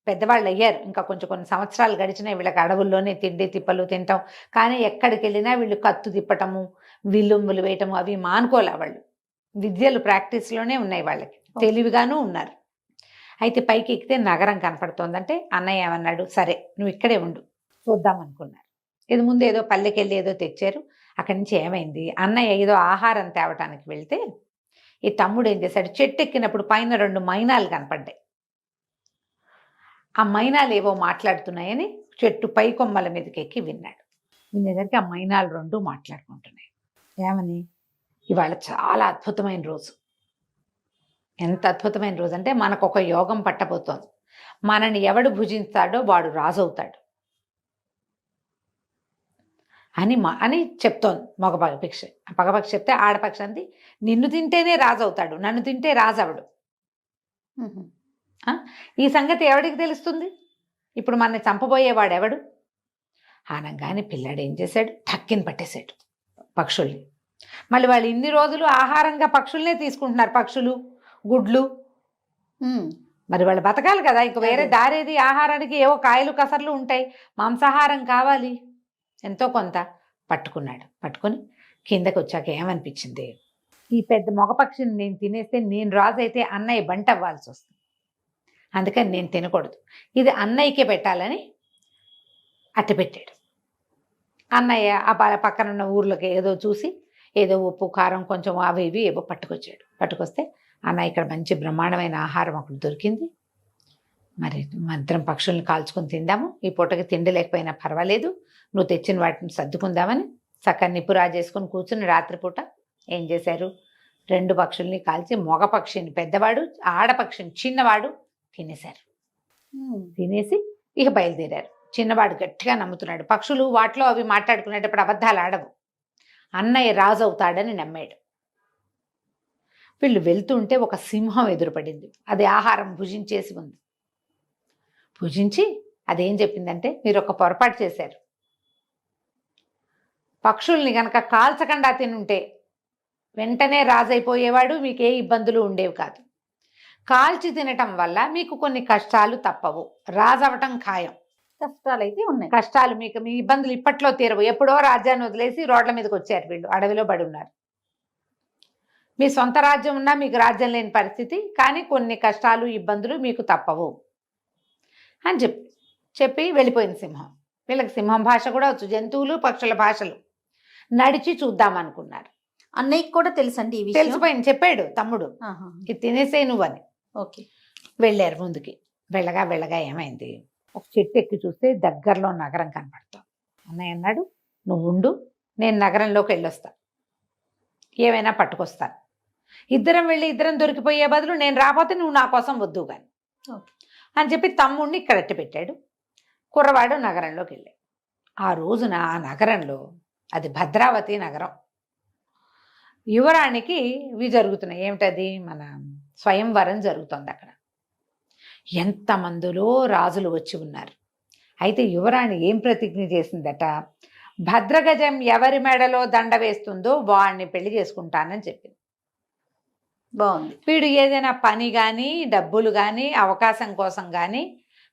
పెద్దవాళ్ళు అయ్యారు, ఇంకా కొన్ని సంవత్సరాలు గడిచినాయి. వీళ్ళకి అడవుల్లోనే తిండి తిప్పలు తింటాం, కానీ ఎక్కడికి వెళ్ళినా వీళ్ళు కత్తు తిప్పటము విల్లుంబులు వేయటము అవి మానుకోలే. వాళ్ళు విద్యలు ప్రాక్టీస్లోనే ఉన్నాయి, వాళ్ళకి తెలివిగాను ఉన్నారు. అయితే పైకి ఎక్కితే నగరం కనపడుతోందంటే అన్నయ్య ఏమన్నాడు, సరే నువ్వు ఇక్కడే ఉండు చూద్దాం అనుకున్నారు. ఇది ముందు ఏదో పల్లెకెళ్ళి ఏదో తెచ్చారు. అక్కడి నుంచి ఏమైంది, అన్నయ్య ఏదో ఆహారం తేవటానికి వెళ్తే ఈ తమ్ముడు ఏం చేశాడు, చెట్టు ఎక్కినప్పుడు పైన 2 మైనాలు కనపడ్డాయి. ఆ మైనాలు ఏవో మాట్లాడుతున్నాయని చెట్టు పై కొమ్మల మీదకి ఎక్కి విన్నాడు. వినేసరికి ఆ మైనాలు 2 మాట్లాడుకుంటున్నాయి. ఏమని, ఇవాళ చాలా అద్భుతమైన రోజు. ఎంత అద్భుతమైన రోజు అంటే మనకు ఒక యోగం పట్టబోతోంది. మనని ఎవడు భుజిస్తాడో వాడు రాజు అవుతాడు అని చెప్తోంది మగపక్షి. పగపక్షి చెప్తే ఆడపక్షి అంది, నిన్ను తింటేనే రాజు అవుతాడు, నన్ను తింటే రాజు అవడు. ఈ సంగతి ఎవడికి తెలుస్తుంది? ఇప్పుడు మనని చంపబోయేవాడు ఎవడు? ఆనంగానే పిల్లాడు ఏం చేశాడు, టక్కిని పట్టేశాడు పక్షుల్ని. మళ్ళీ వాళ్ళు ఇన్ని రోజులు ఆహారంగా పక్షుల్నే తీసుకుంటున్నారు, పక్షులు గుడ్లు. మరి వాళ్ళు బతకాలి కదా, ఇంక వేరే దారేది ఆహారానికి? ఏవో కాయలు కసర్లు ఉంటాయి, మాంసాహారం కావాలి ఎంతో కొంత. పట్టుకున్నాడు. పట్టుకొని కిందకి వచ్చాక ఏమనిపించింది, ఈ పెద్ద మగపక్షిని నేను తినేస్తే నేను రాజు అయితే అన్నయ్య బంట అవ్వాల్సి వస్తుంది, అందుకని నేను తినకూడదు, ఇది అన్నయ్యకే పెట్టాలని అట్ట పెట్టాడు. అన్నయ్య ఆ పక్కనున్న ఊర్లోకి ఏదో చూసి ఏదో ఉప్పు కారం కొంచెం అవి ఇవి ఏవో పట్టుకొచ్చాడు. పట్టుకొస్తే అన్న ఇక్కడ మంచి బ్రహ్మాండమైన ఆహారం ఒకటి దొరికింది, మరి మంత్రం పక్షుల్ని కాల్చుకొని తిందాము, ఈ పూటకి తిండి లేకపోయినా పర్వాలేదు, నువ్వు తెచ్చిన వాటిని సర్దుకుందామని చక్కని నిప్పు రాజేసుకొని కూర్చుని రాత్రిపూట ఏం చేశారు, 2 పక్షుల్ని కాల్చి మగ పక్షిని పెద్దవాడు, ఆడపక్షిని చిన్నవాడు తినేశారు. తినేసి ఇక బయలుదేరారు. చిన్నవాడు గట్టిగా నమ్ముతున్నాడు, పక్షులు వాటిలో అవి మాట్లాడుకునేటప్పుడు అబద్ధాలు ఆడవు, అన్నయ్య రాజు అవుతాడని నమ్మాడు. వీళ్ళు వెళ్తుంటే ఒక సింహం ఎదురుపడింది. అది ఆహారం భుజించేసి ఉంది. భుజించి అదేం చెప్పిందంటే, మీరు ఒక పొరపాటు చేశారు, పక్షుల్ని కనుక కాల్చకుండా తినుంటే వెంటనే రాజైపోయేవాడు, మీకు ఏ ఇబ్బందులు ఉండేవి కాదు. కాల్చి తినటం వల్ల మీకు కొన్ని కష్టాలు తప్పవు, రాజవటం ఖాయం. కష్టాలు అయితే ఉన్నాయి, కష్టాలు మీకు, మీ ఇబ్బందులు ఇప్పట్లో తీరవు. ఎప్పుడో రాజ్యాన్ని వదిలేసి రోడ్ల మీదకి వచ్చారు వీళ్ళు, అడవిలో పడి ఉన్నారు. మీ సొంత రాజ్యం ఉన్నా మీకు రాజ్యం లేని పరిస్థితి, కానీ కొన్ని కష్టాలు ఇబ్బందులు మీకు తప్పవు అని చెప్పి వెళ్ళిపోయింది సింహం. వీళ్ళకి సింహం భాష కూడా వచ్చు, జంతువులు పక్షుల భాషలు. నడిచి చూద్దామనుకున్నారు. అన్నయ్యకి కూడా తెలుసండి ఈ విషయం? తెలిసిపోయింది, చెప్పాడు తమ్ముడు, ఇది తినేసే నువ్వని. ఓకే, వెళ్ళారు ముందుకి. వెళ్ళగా ఏమైంది, ఒక చెట్టు ఎక్కి చూస్తే దగ్గరలో నగరం కనపడతాం. అన్నయ్య అన్నాడు, నువ్వు ఉండు, నేను నగరంలోకి వెళ్ళొస్తా, ఏమైనా పట్టుకొస్తాను. ఇద్దరం వెళ్ళి ఇద్దరం దొరికిపోయే బదులు నేను రాకపోతే నువ్వు నా కోసం వద్దు కానీ అని చెప్పి తమ్ముడిని ఇక్కడ అట్టి పెట్టాడు. కుర్రవాడు నగరంలోకి వెళ్ళాడు. ఆ రోజున ఆ నగరంలో, అది భద్రావతి నగరం, యువరాణికి ఇవి జరుగుతున్నాయి. ఏమిటది, మన స్వయంవరం జరుగుతుంది అక్కడ. ఎంతమందిలో రాజులు వచ్చి ఉన్నారు. అయితే యువరాణి ఏం ప్రతిజ్ఞ చేసిందట, భద్రగజం ఎవరి మెడలో దండ వేస్తుందో వాడిని పెళ్లి చేసుకుంటానని చెప్పింది. బాగుంది. వీడు ఏదైనా పని కానీ డబ్బులు కానీ అవకాశం కోసం కానీ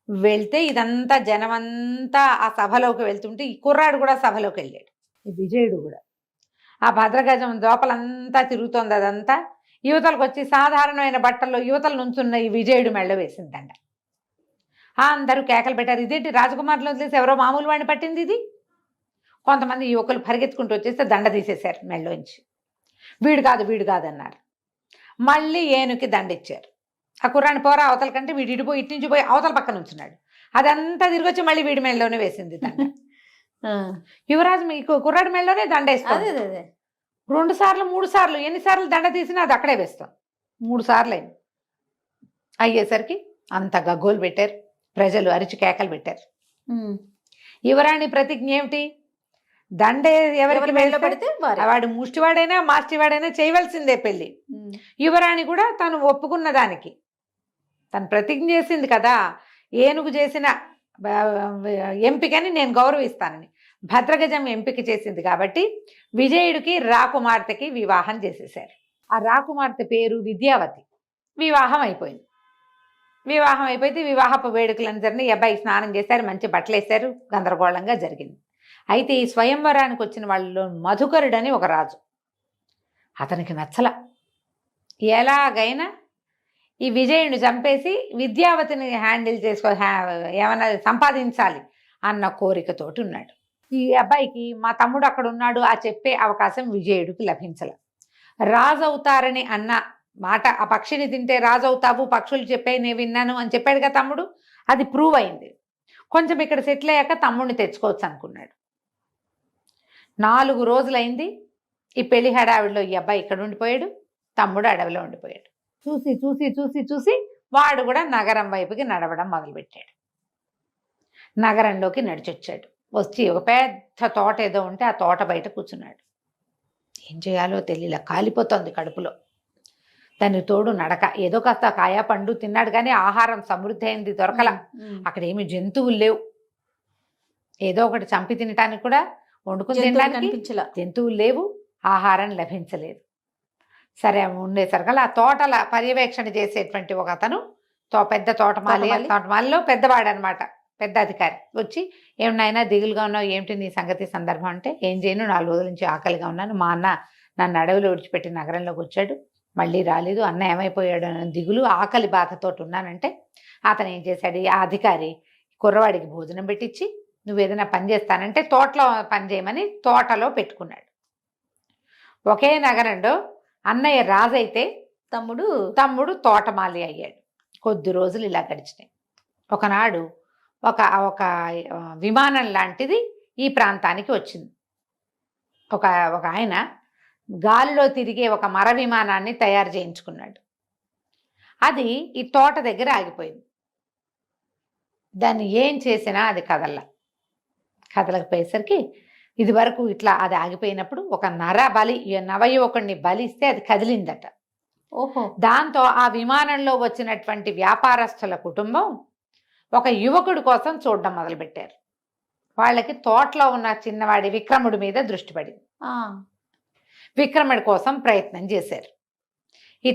వెళ్తే ఇదంతా జనమంతా ఆ సభలోకి వెళ్తుంటే ఈ కుర్రాడు కూడా సభలోకి వెళ్ళాడు, ఈ విజయుడు కూడా. ఆ భద్రగజం దోపలంతా తిరుగుతోంది, అదంతా యువతలకు వచ్చి సాధారణమైన బట్టల్లో యువతల నుంచున్న ఈ విజయుడు మెళ్ళ వేసిందంట. అందరూ కేకలు పెట్టారు, ఇదేంటి రాజకుమారులు వదిలేసి ఎవరో మామూలు వాడిని పట్టింది ఇది. కొంతమంది యువకులు పరిగెత్తుకుంటూ వచ్చేస్తే దండ తీసేశారు మెళ్ళలోంచి. వీడు కాదు అన్నారు. మళ్ళీ ఏనుకి దండ ఇచ్చారు. ఆ కుర్రాన్ని పోరా అవతల కంటే వీడు ఇటుపోయి ఇటు నుంచి పోయి అవతల పక్కన ఉంచున్నాడు. అదంతా తిరిగి వచ్చి మళ్ళీ వీడి మెళ్ళలోనే వేసింది దండ. యువరాజు మీకు కుర్రాడి మెళ్ళలోనే దండ వేస్తుంది. 2 సార్లు 3 సార్లు ఎన్నిసార్లు దండ తీసినా అది అక్కడే వేస్తాం. 3 సార్లు అయింది. అయ్యేసరికి అంత గగ్గోలు పెట్టారు, ప్రజలు అరిచి కేకలు పెట్టారు. యువరాణి ప్రతిజ్ఞ ఏమిటి, దండే ఎవరికి ఎవరి మెడలో వేస్తే పెడితే వారే. వాడు ముష్టివాడైనా మాస్టివాడైనా చేయవలసిందే పెళ్లి. యువరాణి కూడా తను ఒప్పుకున్న దానికి తను ప్రతిజ్ఞ చేసింది కదా, ఏనుగు చేసిన ఎంపికని నేను గౌరవిస్తానని. భద్రగజం ఎంపిక చేసింది కాబట్టి విజయుడికి రాకుమార్తెకి వివాహం చేసేసారు. ఆ రాకుమార్తె పేరు విద్యావతి. వివాహం అయిపోయింది. వివాహం అయిపోతే వివాహపు వేడుకలను జరిగిన ఈ అబ్బాయి స్నానం చేశారు, మంచి బట్టలు వేశారు, గందరగోళంగా జరిగింది. అయితే ఈ స్వయంవరానికి వచ్చిన వాళ్ళలో మధుకరుడని ఒక రాజు. అతనికి నచ్చల. ఎలాగైనా ఈ విజయుని చంపేసి విద్యావతిని హ్యాండిల్ ఏమైనా సంపాదించాలి అన్న కోరికతోటి ఉన్నాడు. ఈ అబ్బాయికి మా తమ్ముడు అక్కడ ఉన్నాడు ఆ చెప్పే అవకాశం విజయుడికి లభించల. రాజు అవుతారని అన్న మాట, ఆ పక్షిని తింటే రాజు అవుతావు, పక్షులు చెప్పే నేను విన్నాను అని చెప్పాడుగా తమ్ముడు, అది ప్రూవ్ అయింది. కొంచెం ఇక్కడ సెటిల్ అయ్యాక తమ్ముడిని తెచ్చుకోవచ్చు అనుకున్నాడు. 4 రోజులైంది. ఈ పెళ్లి హడావిడిలో ఈ అబ్బాయి ఇక్కడ ఉండిపోయాడు, తమ్ముడు అడవిలో ఉండిపోయాడు. చూసి చూసి చూసి చూసి వాడు కూడా నగరం వైపుకి నడవడం మొదలుపెట్టాడు. నగరంలోకి నడిచొచ్చాడు. వచ్చి ఒక పెద్ద తోట ఏదో ఉంటే ఆ తోట బయట కూర్చున్నాడు. ఏం చేయాలో తెలియలే, కాలిపోతుంది కడుపులో. దానికి తోడు నడక. ఏదో కాస్త కాయ పండు తిన్నాడు కానీ ఆహారం సమృద్ధి అయింది దొరకల. అక్కడ ఏమి జంతువులు లేవు. ఏదో ఒకటి చంపి తినటానికి కూడా, వండుకుని తినడానికి జంతువులు లేవు, ఆహారం లభించలేదు. సరే ఉండేసరికల్లా ఆ తోటల పర్యవేక్షణ చేసేటువంటి ఒక అతను, పెద్ద తోటమాలిలో పెద్దవాడు అనమాట, పెద్ద అధికారి వచ్చి, ఏమన్నా దిగులుగా ఉన్నావు, ఏమిటి నీ సంగతి సందర్భం అంటే, ఏం చేయను, 4 రోజుల నుంచి ఆకలిగా ఉన్నాను, మా అన్న నన్ను అడవిలో విడిచిపెట్టి నగరంలోకి వచ్చాడు, మళ్ళీ రాలేదు, అన్న ఏమైపోయాడు అని దిగులు ఆకలి బాధతో ఉన్నానంటే, అతను ఏం చేశాడు, ఆ అధికారి కుర్రవాడికి భోజనం పెట్టించి, నువ్వు ఏదైనా పని చేస్తానంటే తోటలో పని చేయమని తోటలో పెట్టుకున్నాడు. ఒకే నగరంలో అన్నయ్య రాజైతే తమ్ముడు తోటమాలి అయ్యాడు. కొద్ది రోజులు ఇలా గడిచినాయి. ఒకనాడు ఒక విమానం లాంటిది ఈ ప్రాంతానికి వచ్చింది. ఒక ఆయన గాలిలో తిరిగే ఒక మర విమానాన్ని తయారు చేయించుకున్నాడు. అది ఈ తోట దగ్గర ఆగిపోయింది. దాన్ని ఏం చేసినా అది కదలకపోయేసరికి ఇది వరకు ఇట్లా అది ఆగిపోయినప్పుడు ఒక నవయువకుడిని బలిస్తే అది కదిలిందట. ఓహో. దాంతో ఆ విమానంలో వచ్చినటువంటి వ్యాపారస్తుల కుటుంబం ఒక యువకుడి కోసం చూడడం మొదలుపెట్టారు. వాళ్ళకి తోటలో ఉన్న చిన్నవాడి విక్రముడి మీద దృష్టి పడింది. విక్రముడి కోసం ప్రయత్నం చేశారు. ఈ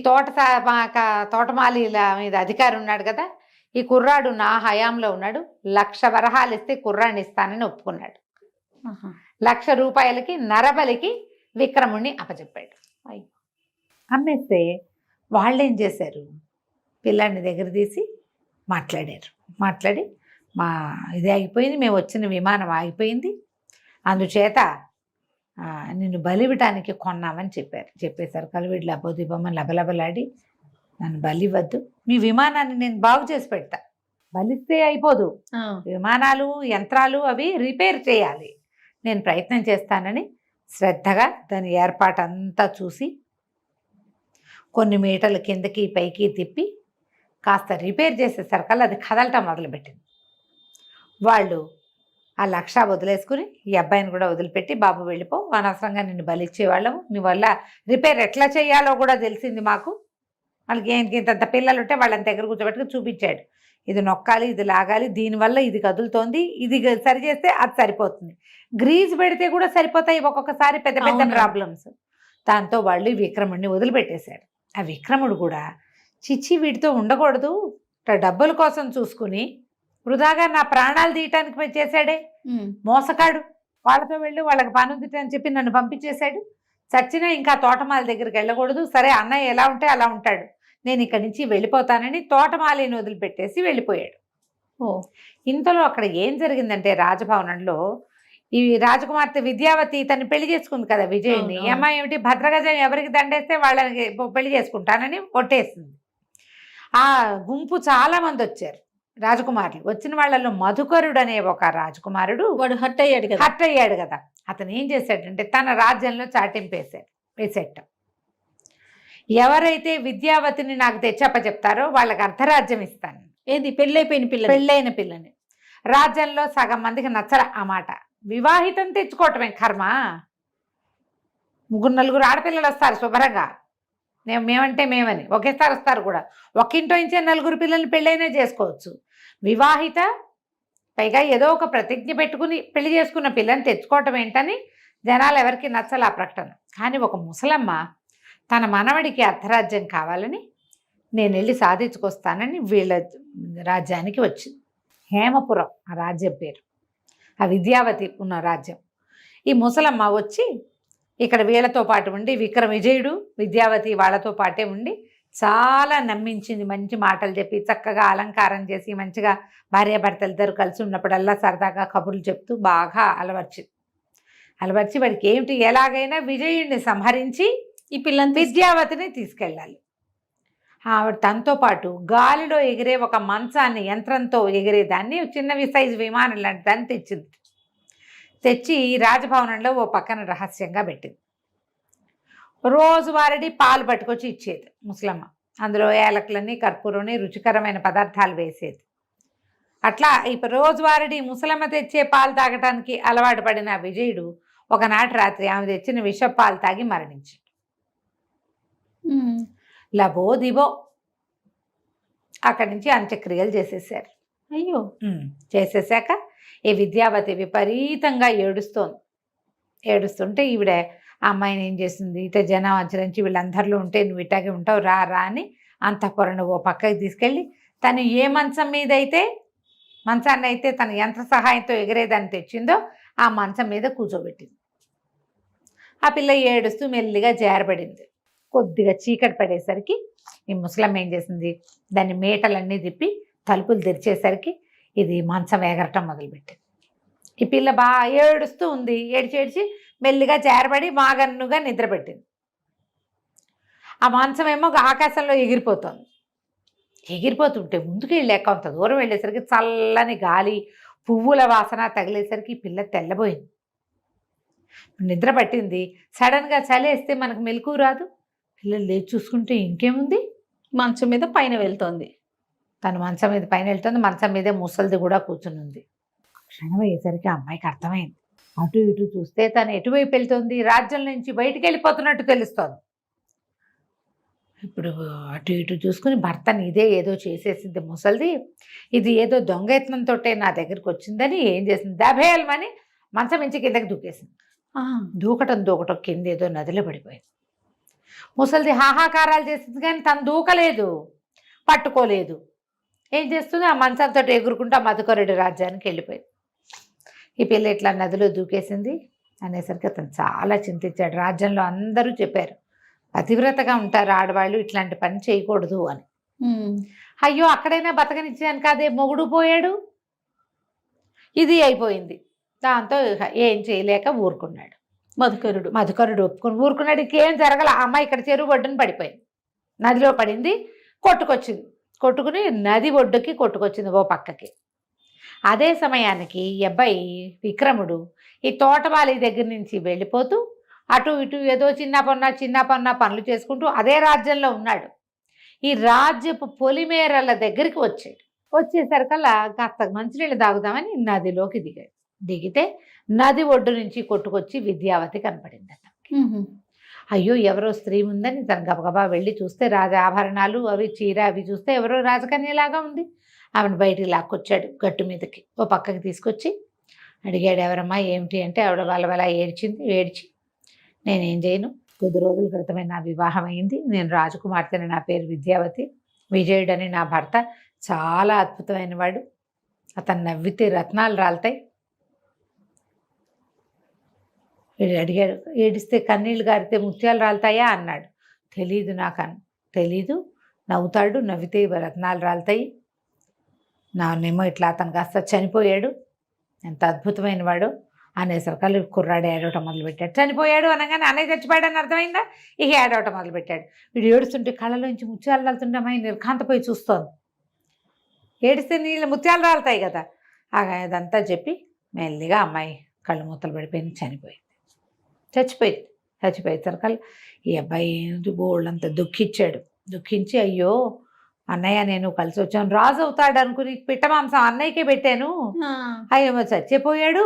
తోటమాలిల మీద అధికారి ఉన్నాడు కదా, ఈ కుర్రాడు నా హయాంలో ఉన్నాడు, 1,00,000 వరహాలు ఇస్తే కుర్రాడిని ఇస్తానని ఒప్పుకున్నాడు. 1,00,000 రూపాయలకి నరబలికి విక్రముడిని అప్పచెప్పాడు. అమ్మేస్తే వాళ్ళేం చేశారు, పిల్లాడిని దగ్గర తీసి మాట్లాడి, మా ఇది ఆగిపోయింది, మేము వచ్చిన విమానం ఆగిపోయింది, అందుచేత నిన్ను బలివ్వటానికి కొన్నామని చెప్పేశారు. కలివిడి లబోదిబొమ్మని లబలబలాడి, నన్ను బలివ్వద్దు, మీ విమానాన్ని నేను బాగు చేసి పెడతా, బలిస్తే అయిపోదు, విమానాలు యంత్రాలు అవి రిపేర్ చేయాలి, నేను ప్రయత్నం చేస్తానని శ్రద్ధగా దాని ఏర్పాటంతా చూసి కొన్ని మీటర్ల కిందకి పైకి తిప్పి కాస్త రిపేర్ చేసేసరికల్లా అది కదలటం మొదలుపెట్టింది. వాళ్ళు ఆ 1,00,000 వదిలేసుకుని ఈ అబ్బాయిని కూడా వదిలిపెట్టి, బాబు వెళ్ళిపో, అనవసరంగా నిన్ను బలిచ్చేవాళ్ళము, నీ వల్ల రిపేర్ ఎట్లా చేయాలో కూడా తెలిసింది మాకు, వాళ్ళకి ఇంత పిల్లలు ఉంటే వాళ్ళని దగ్గర కూర్చోబెట్టుకుని చూపించాడు, ఇది నొక్కాలి, ఇది లాగాలి, దీనివల్ల ఇది కదులుతోంది, ఇది సరి చేస్తే అది సరిపోతుంది, గ్రీజ్ పెడితే కూడా సరిపోతాయి ఒక్కొక్కసారి పెద్ద పెద్ద ప్రాబ్లమ్స్. దాంతో వాళ్ళు విక్రముడిని వదిలిపెట్టేశాడు. ఆ విక్రముడు కూడా చిచ్చి వీటితో ఉండకూడదు, డబ్బుల కోసం చూసుకుని వృధాగా నా ప్రాణాలు తీయటానికి చేశాడే, మోసకాడు, వాళ్ళతో వెళ్ళి వాళ్ళకి పని ఉంది అని చెప్పి నన్ను పంపించేశాడు, చచ్చినా ఇంకా తోటమాలి దగ్గరికి వెళ్ళకూడదు, సరే అన్నయ్య ఎలా ఉంటే అలా ఉంటాడు, నేను ఇక్కడి నుంచి వెళ్ళిపోతానని తోటమాలిని వదిలిపెట్టేసి వెళ్ళిపోయాడు. ఇంతలో అక్కడ ఏం జరిగిందంటే, రాజభవనంలో ఈ రాజకుమార్తె విద్యావతి తను పెళ్లి చేసుకుంది కదా విజయుని, ఈ అమ్మాయి ఏమిటి భద్రగజం ఎవరికి దండేస్తే వాళ్ళని పెళ్లి చేసుకుంటానని కొట్టేసింది. ఆ గుంపు చాలా మంది వచ్చారు రాజకుమారులు. వచ్చిన వాళ్ళలో మధుకరుడు అనే ఒక రాజకుమారుడు, వాడు హట్ అయ్యాడు కదా, అతను ఏం చేశాడంటే తన రాజ్యంలో చాటింపు వేసేట, ఎవరైతే విద్యావతిని నాకు తెచ్చప్పచెప్తారో వాళ్ళకి అర్ధరాజ్యం ఇస్తాను. ఏది పెళ్ళైన పిల్లని రాజ్యంలో సగం మందికి నచ్చల ఆ మాట, వివాహితం తెచ్చుకోవటమే కర్మ. 3-4 ఆడపిల్లలు వస్తారు శుభ్రంగా, మేమంటే మేమని ఒకేసారి వస్తారు కూడా. ఒక్కింటో నుంచే 4 పిల్లల్ని పెళ్ళైనా చేసుకోవచ్చు. వివాహిత, పైగా ఏదో ఒక ప్రతిజ్ఞ పెట్టుకుని పెళ్లి చేసుకున్న పిల్లని తెచ్చుకోవటం ఏంటని జనాలు ఎవరికి నచ్చల ఆ ప్రకటన. కానీ ఒక ముసలమ్మ తన మనవడికి అర్ధరాజ్యం కావాలని నేను వెళ్ళి సాధించుకొస్తానని వీళ్ళ రాజ్యానికి వచ్చింది. హేమపురం ఆ రాజ్యం పేరు, ఆ విద్యావతి ఉన్న రాజ్యం. ఈ ముసలమ్మ వచ్చి ఇక్కడ వీళ్ళతో పాటు ఉండి, విజయుడు విద్యావతి వాళ్ళతో పాటే ఉండి చాలా నమ్మించింది. మంచి మాటలు చెప్పి చక్కగా అలంకారం చేసి మంచిగా భార్యాభర్తలు ఇద్దరు కలిసి ఉన్నప్పుడల్లా సరదాగా కబుర్లు చెప్తూ బాగా అలవర్చి వాడికి ఏమిటి ఎలాగైనా విజయుడిని సంహరించి ఈ పిల్లని విద్యావతిని తీసుకెళ్ళాలి. ఆవిడ తనతో పాటు గాలిలో ఎగిరే ఒక మంచాన్ని, యంత్రంతో ఎగిరేదాన్ని, చిన్నవి సైజు విమానం లాంటి దాన్ని తెచ్చి రాజభవనంలో ఓ పక్కన రహస్యంగా పెట్టింది. రోజువారీ పాలు పట్టుకొచ్చి ఇచ్చేది ముసలమ్మ. అందులో ఏలకులని, కర్పూరని, రుచికరమైన పదార్థాలు వేసేది. అట్లా ఇప్పుడు రోజువారీ ముసలమ్మ తెచ్చే పాలు తాగటానికి అలవాటు పడిన విజయుడు ఒకనాటి రాత్రి ఆమె తెచ్చిన విష పాలు తాగి మరణించాడు. లబో దిబో అక్కడి నుంచి అంత్యక్రియలు చేసేసారు. అయ్యో. చేసేసాక ఈ విద్యావతి విపరీతంగా ఏడుస్తుంటే ఈవిడ ఆ అమ్మాయిని ఏం చేసింది, ఇట జనం ఆచరించి వీళ్ళందరిలో ఉంటే నువ్వు ఇట్లాగే ఉంటావు రా అని అంతఃపురం ఓ పక్కకి తీసుకెళ్ళి తను ఏ మంచాన్ని అయితే తన యంత్ర సహాయంతో ఎగిరేదాన్ని తెచ్చిందో ఆ మంచం మీద కూర్చోబెట్టింది. ఆ పిల్ల ఏడుస్తూ మెల్లిగా జారబడింది. కొద్దిగా చీకటి పడేసరికి ఈ ముసలమ్మ ఏం చేసింది, దాని మేటలన్నీ తిప్పి తలుపులు తెరిచేసరికి ఇది మంచం ఎగరటం మొదలుపెట్టింది. ఈ పిల్ల బాగా ఏడుస్తూ ఉంది. ఏడ్చి మెల్లిగా జారబడి మాగన్నుగా నిద్రపెట్టింది. ఆ మంచం ఏమో ఆకాశంలో ఎగిరిపోతుంటే ముందుకు వెళ్ళాక కొంత దూరం వెళ్ళేసరికి చల్లని గాలి, పువ్వుల వాసన తగిలేసరికి పిల్ల తెల్లబోయింది. నిద్ర పట్టింది. సడన్గా చలేస్తే మనకు మెలకు రాదు. పిల్లలు లేచి చూసుకుంటే ఇంకేముంది, మంచం మీద పైన వెళ్తోంది. తను మంచం మీద పైన వెళ్తుంది. మంచం మీదే ముసలిది కూడా కూర్చుని ఉంది. క్షణం అయ్యేసరికి ఆ అమ్మాయికి అర్థమైంది. అటు ఇటు చూస్తే తను ఎటువైపు వెళ్తుంది, రాజ్యం నుంచి బయటికి వెళ్ళిపోతున్నట్టు తెలుస్తోంది. ఇప్పుడు అటు ఇటు చూసుకుని భర్తని ఇదే ఏదో చేసేసింది ముసలిది, ఇది ఏదో దొంగయత్నంతో నా దగ్గరికి వచ్చిందని ఏం చేసింది, దభేల్మని మంచం నుంచి కిందకి దూకేసింది. దూకటం కింద ఏదో నదిలో పడిపోయింది. ముసలిది హాహాకారాలు చేసింది కానీ తను దూకలేదు, పట్టుకోలేదు. ఏం చేస్తుంది, ఆ మంచంతో ఎగురుకుంటూ ఆ మధుకరుడి రాజ్యానికి వెళ్ళిపోయింది. ఈ పిల్ల ఇట్లా నదిలో దూకేసింది అనేసరికి అతను చాలా చింతించాడు. రాజ్యంలో అందరూ చెప్పారు పతివ్రతగా ఉంటారు ఆడవాళ్ళు, ఇట్లాంటి పని చేయకూడదు అని. అయ్యో అక్కడైనా బతకనిచ్చాను కాదే, మొగుడు పోయాడు, ఇది అయిపోయింది. దాంతో ఏం చేయలేక ఊరుకున్నాడు. మధుకరుడు ఒప్పుకొని ఊరుకున్నాడు. ఇంకేం జరగల. ఆ అమ్మాయి ఇక్కడ చెరువు ఒడ్డున పడిపోయింది, నదిలో పడింది, కొట్టుకుని నది ఒడ్డుకి కొట్టుకొచ్చింది ఓ పక్కకి. అదే సమయానికి ఈ అబ్బాయి విక్రముడు ఈ తోటమాలి దగ్గర నుంచి వెళ్ళిపోతూ అటు ఇటు ఏదో చిన్న పొన్న పనులు చేసుకుంటూ అదే రాజ్యంలో ఉన్నాడు. ఈ రాజ్యపు పొలిమేరల దగ్గరికి వచ్చేసరికల్లా కాస్త మంచినీళ్ళు తాగుదామని నదిలోకి దిగితే నది ఒడ్డు నుంచి కొట్టుకొచ్చి విద్యావతి కనపడింది అతనికి. అయ్యో ఎవరో స్త్రీ ఉందని తను గబగబా వెళ్ళి చూస్తే రాజ ఆభరణాలు అవి చీర అవి చూస్తే ఎవరో రాజకన్యలాగా ఉంది. ఆమెను బయటికి లాక్కొచ్చాడు, గట్టు మీదకి ఓ పక్కకి తీసుకొచ్చి అడిగాడు, ఎవరమ్మా ఏమిటి అంటే ఆవిడ వాళ్ళ ఏడ్చి నేనేం చేయను, కొద్ది రోజుల క్రితమే నా వివాహం అయింది, నేను రాజకుమార్తెని, నా పేరు విద్యావతి, విజయుడు అని నా భర్త చాలా అద్భుతమైన వాడు, అతను నవ్వితే రత్నాలు రాలుతాయి. అడిగాడు, ఏడిస్తే కన్నీళ్ళు గారితే ముత్యాలు రాలుతాయా అన్నాడు. తెలీదు, నవ్వుతాడు, నవ్వితే రత్నాలు రాలుతాయి, నాన్నేమో ఇట్లా అతను కాస్త చనిపోయాడు, ఎంత అద్భుతమైన వాడు అనేసరికల్లా కుర్రాడు ఏడవటం మొదలుపెట్టాడు. చనిపోయాడు అనగానే అన్నయ్య చచ్చిపోయాడు అని అర్థమైందా, ఇక ఏడవటం మొదలుపెట్టాడు. వీడు ఏడుస్తుంటే కళ్ళలోంచి ముత్యాలు రాలుతుంటే అమ్మాయి నిర్ఘాంతపోయి చూస్తోంది. ఏడిస్తే నీళ్ళు ముత్యాలు రాలుతాయి కదా. అదంతా చెప్పి మెల్లిగా అమ్మాయి కళ్ళు మూతలు పడిపోయింది, చచ్చిపోయేసరికల్లా ఈ అబ్బాయి బోళ్ళంతా దుఃఖించి అయ్యో అన్నయ్య నేను కలిసి వచ్చాను, రాజు అవుతాడు అనుకుని పిట్ట మాంసం అన్నయ్యకే పెట్టాను, అయ్యో చచ్చిపోయాడు,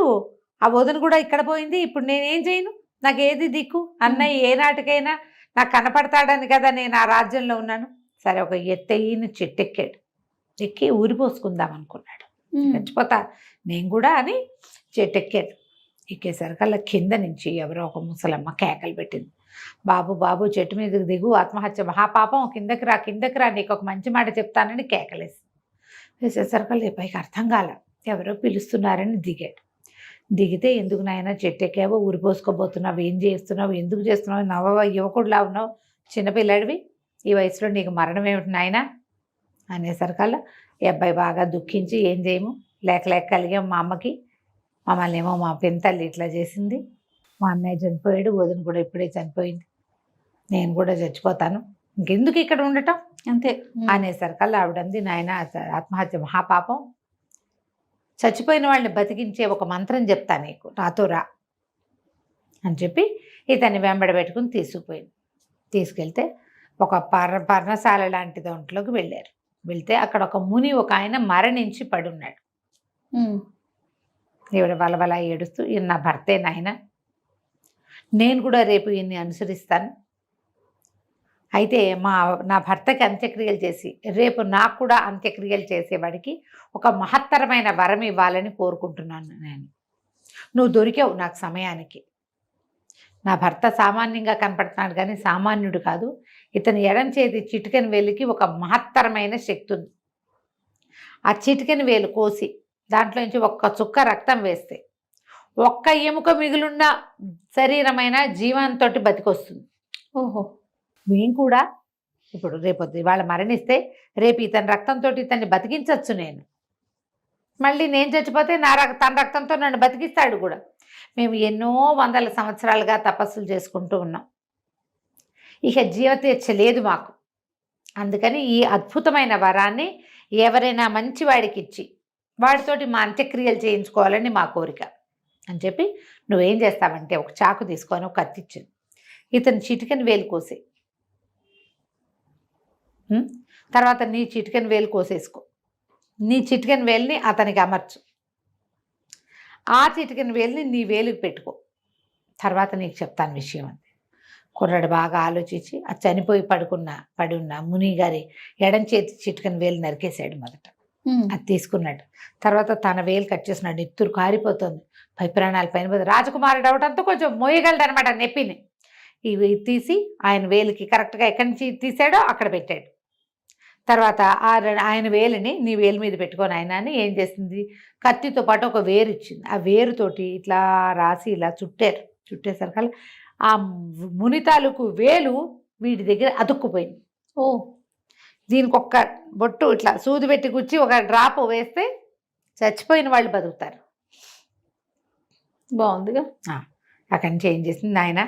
ఆ వదిన కూడా ఇక్కడ పోయింది, ఇప్పుడు నేనేం చేయను, నాకు ఏది దిక్కు, అన్నయ్య ఏ నాటికైనా నాకు కనపడతాడని కదా నేను ఆ రాజ్యంలో ఉన్నాను. సరే ఒక ఎత్తైన చెట్టు ఎక్కాడు, ఎక్కి ఊరిపోసుకుందాం అనుకున్నాడు. చచ్చిపోతా నేను కూడా అని చెట్టు ఎక్కాడు. ఎక్కేసరికల్లా కింద నుంచి ఎవరో ఒక ముసలమ్మ కేకలు పెట్టింది, బాబు బాబు చెట్టు మీదకి దిగు, ఆత్మహత్య మహాపాపం, కిందకి రా కిందకి రా, నీకు ఒక మంచి మాట చెప్తానని కేకలేసి వేసేసరికల్లా పైకి అర్థం కాల, ఎవరో పిలుస్తున్నారని దిగాడు. దిగితే ఎందుకు నాయన చెట్టు ఎక్కావో, ఊరిపోసుకోబోతున్నావు, ఏం చేస్తున్నావు, ఎందుకు చేస్తున్నావు, నవ్వ యువకుడులా ఉన్నావు, చిన్నపిల్లాడివి, ఈ వయసులో నీకు మరణం ఏమిటి నాయన అనేసరికల్లా ఈ అబ్బాయి బాగా దుఃఖించి ఏం చేయము, లేక లేక కలిగాం మా అమ్మకి, మమ్మల్ని ఏమో మా పెంతల్లి ఇట్లా చేసింది, మా అన్నయ్య చనిపోయాడు, వదిన కూడా ఇప్పుడే చనిపోయింది, నేను కూడా చచ్చిపోతాను, ఇంకెందుకు ఇక్కడ ఉండటం అంతే అనేసరికల్లా ఆవిడంది, నాయన ఆత్మహత్య మహాపాపం, చచ్చిపోయిన వాళ్ళని బతికించే ఒక మంత్రం చెప్తా నీకు, నాతో రా అని చెప్పి ఇతన్ని వెంబడ పెట్టుకుని తీసుకుపోయింది. తీసుకెళ్తే ఒక పర్ణశాల లాంటి దాంట్లోకి వెళ్ళారు. వెళ్తే అక్కడ ఒక ముని ఒక ఆయన మరణించి పడున్నాడు. ఈవిడ బలబల ఏడుస్తూ, ఈయన నా భర్తే నాయన, నేను కూడా రేపు ఈయన్ని అనుసరిస్తాను, అయితే నా భర్తకి అంత్యక్రియలు చేసి రేపు నాకు కూడా అంత్యక్రియలు చేసేవాడికి ఒక మహత్తరమైన వరం ఇవ్వాలని కోరుకుంటున్నాను నేను, నువ్వు దొరికావు నాకు సమయానికి, నా భర్త సామాన్యంగా కనపడుతున్నాడు కానీ సామాన్యుడు కాదు, ఇతని ఎడం చేతి చిటికెన వేలుకి ఒక మహత్తరమైన శక్తి ఉంది, ఆ చిటికెన వేలు కోసి దాంట్లోంచి ఒక్క చుక్క రక్తం వేస్తే ఒక్క ఎముక మిగులున్న శరీరమైన జీవంతో బతికొస్తుంది. ఓహో, మేము కూడా ఇప్పుడు రేపొద్దు ఇవాళ మరణిస్తే రేపు ఇతని రక్తంతో ఇతన్ని బతికించవచ్చు నేను, మళ్ళీ నేను చచ్చిపోతే తన రక్తంతో నన్ను బతికిస్తాడు కూడా. మేము ఎన్నో వందల సంవత్సరాలుగా తపస్సులు చేసుకుంటూ ఉన్నాం, ఇక జీవతీర్చ లేదు మాకు, అందుకని ఈ అద్భుతమైన వరాన్ని ఎవరైనా మంచివాడికి ఇచ్చి వాడితోటి మా అంత్యక్రియలు చేయించుకోవాలని మా కోరిక అని చెప్పి, నువ్వేం చేస్తావంటే ఒక చాకు తీసుకొని ఒక కత్తి ఇచ్చింది, ఇతను చిటికెన వేలు కోసి తర్వాత నీ చిటికెన వేలు కోసేసుకో, నీ చిటికెన వేలుని అతనికి అమర్చు, ఆ చిటికెన వేలుని నీ వేలుకి పెట్టుకో, తర్వాత నీకు చెప్తాను విషయం అంది. కుర్రాడు బాగా ఆలోచించి ఆ చనిపోయి పడి ఉన్న ముని గారి ఎడం చేతి చిటికెన వేలు నరికేశాడు మొదట, అది తీసుకున్నాడు. తర్వాత తన వేలు కట్ చేసినాడు, నెత్తురు కారిపోతుంది, పై ప్రాణాలు పైన పోతుంది. రాజకుమారుడు అవడంతో కొంచెం మోయగలడు అనమాట నెప్పిని. ఇవి తీసి ఆయన వేలుకి కరెక్ట్గా ఎక్కడి నుంచి తీసాడో అక్కడ పెట్టాడు. తర్వాత ఆయన వేలుని నీ వేలు మీద పెట్టుకొని ఆయన అని ఏం చేసింది, కత్తితో పాటు ఒక వేరు ఇచ్చింది, ఆ వేరుతోటి ఇట్లా రాసి ఇలా చుట్టేసరికల్లా ఆ ముని తాలూకు వేలు వీడి దగ్గర అతుక్కుపోయింది. ఓ, దీనికి ఒక్క బొట్టు ఇట్లా సూది పెట్టి గుచ్చి ఒక డ్రాప్ వేస్తే చచ్చిపోయిన వాళ్ళు బతుకుతారు. బాగుందిగా. అక్కడి నుంచి ఏం చేసింది, ఆయన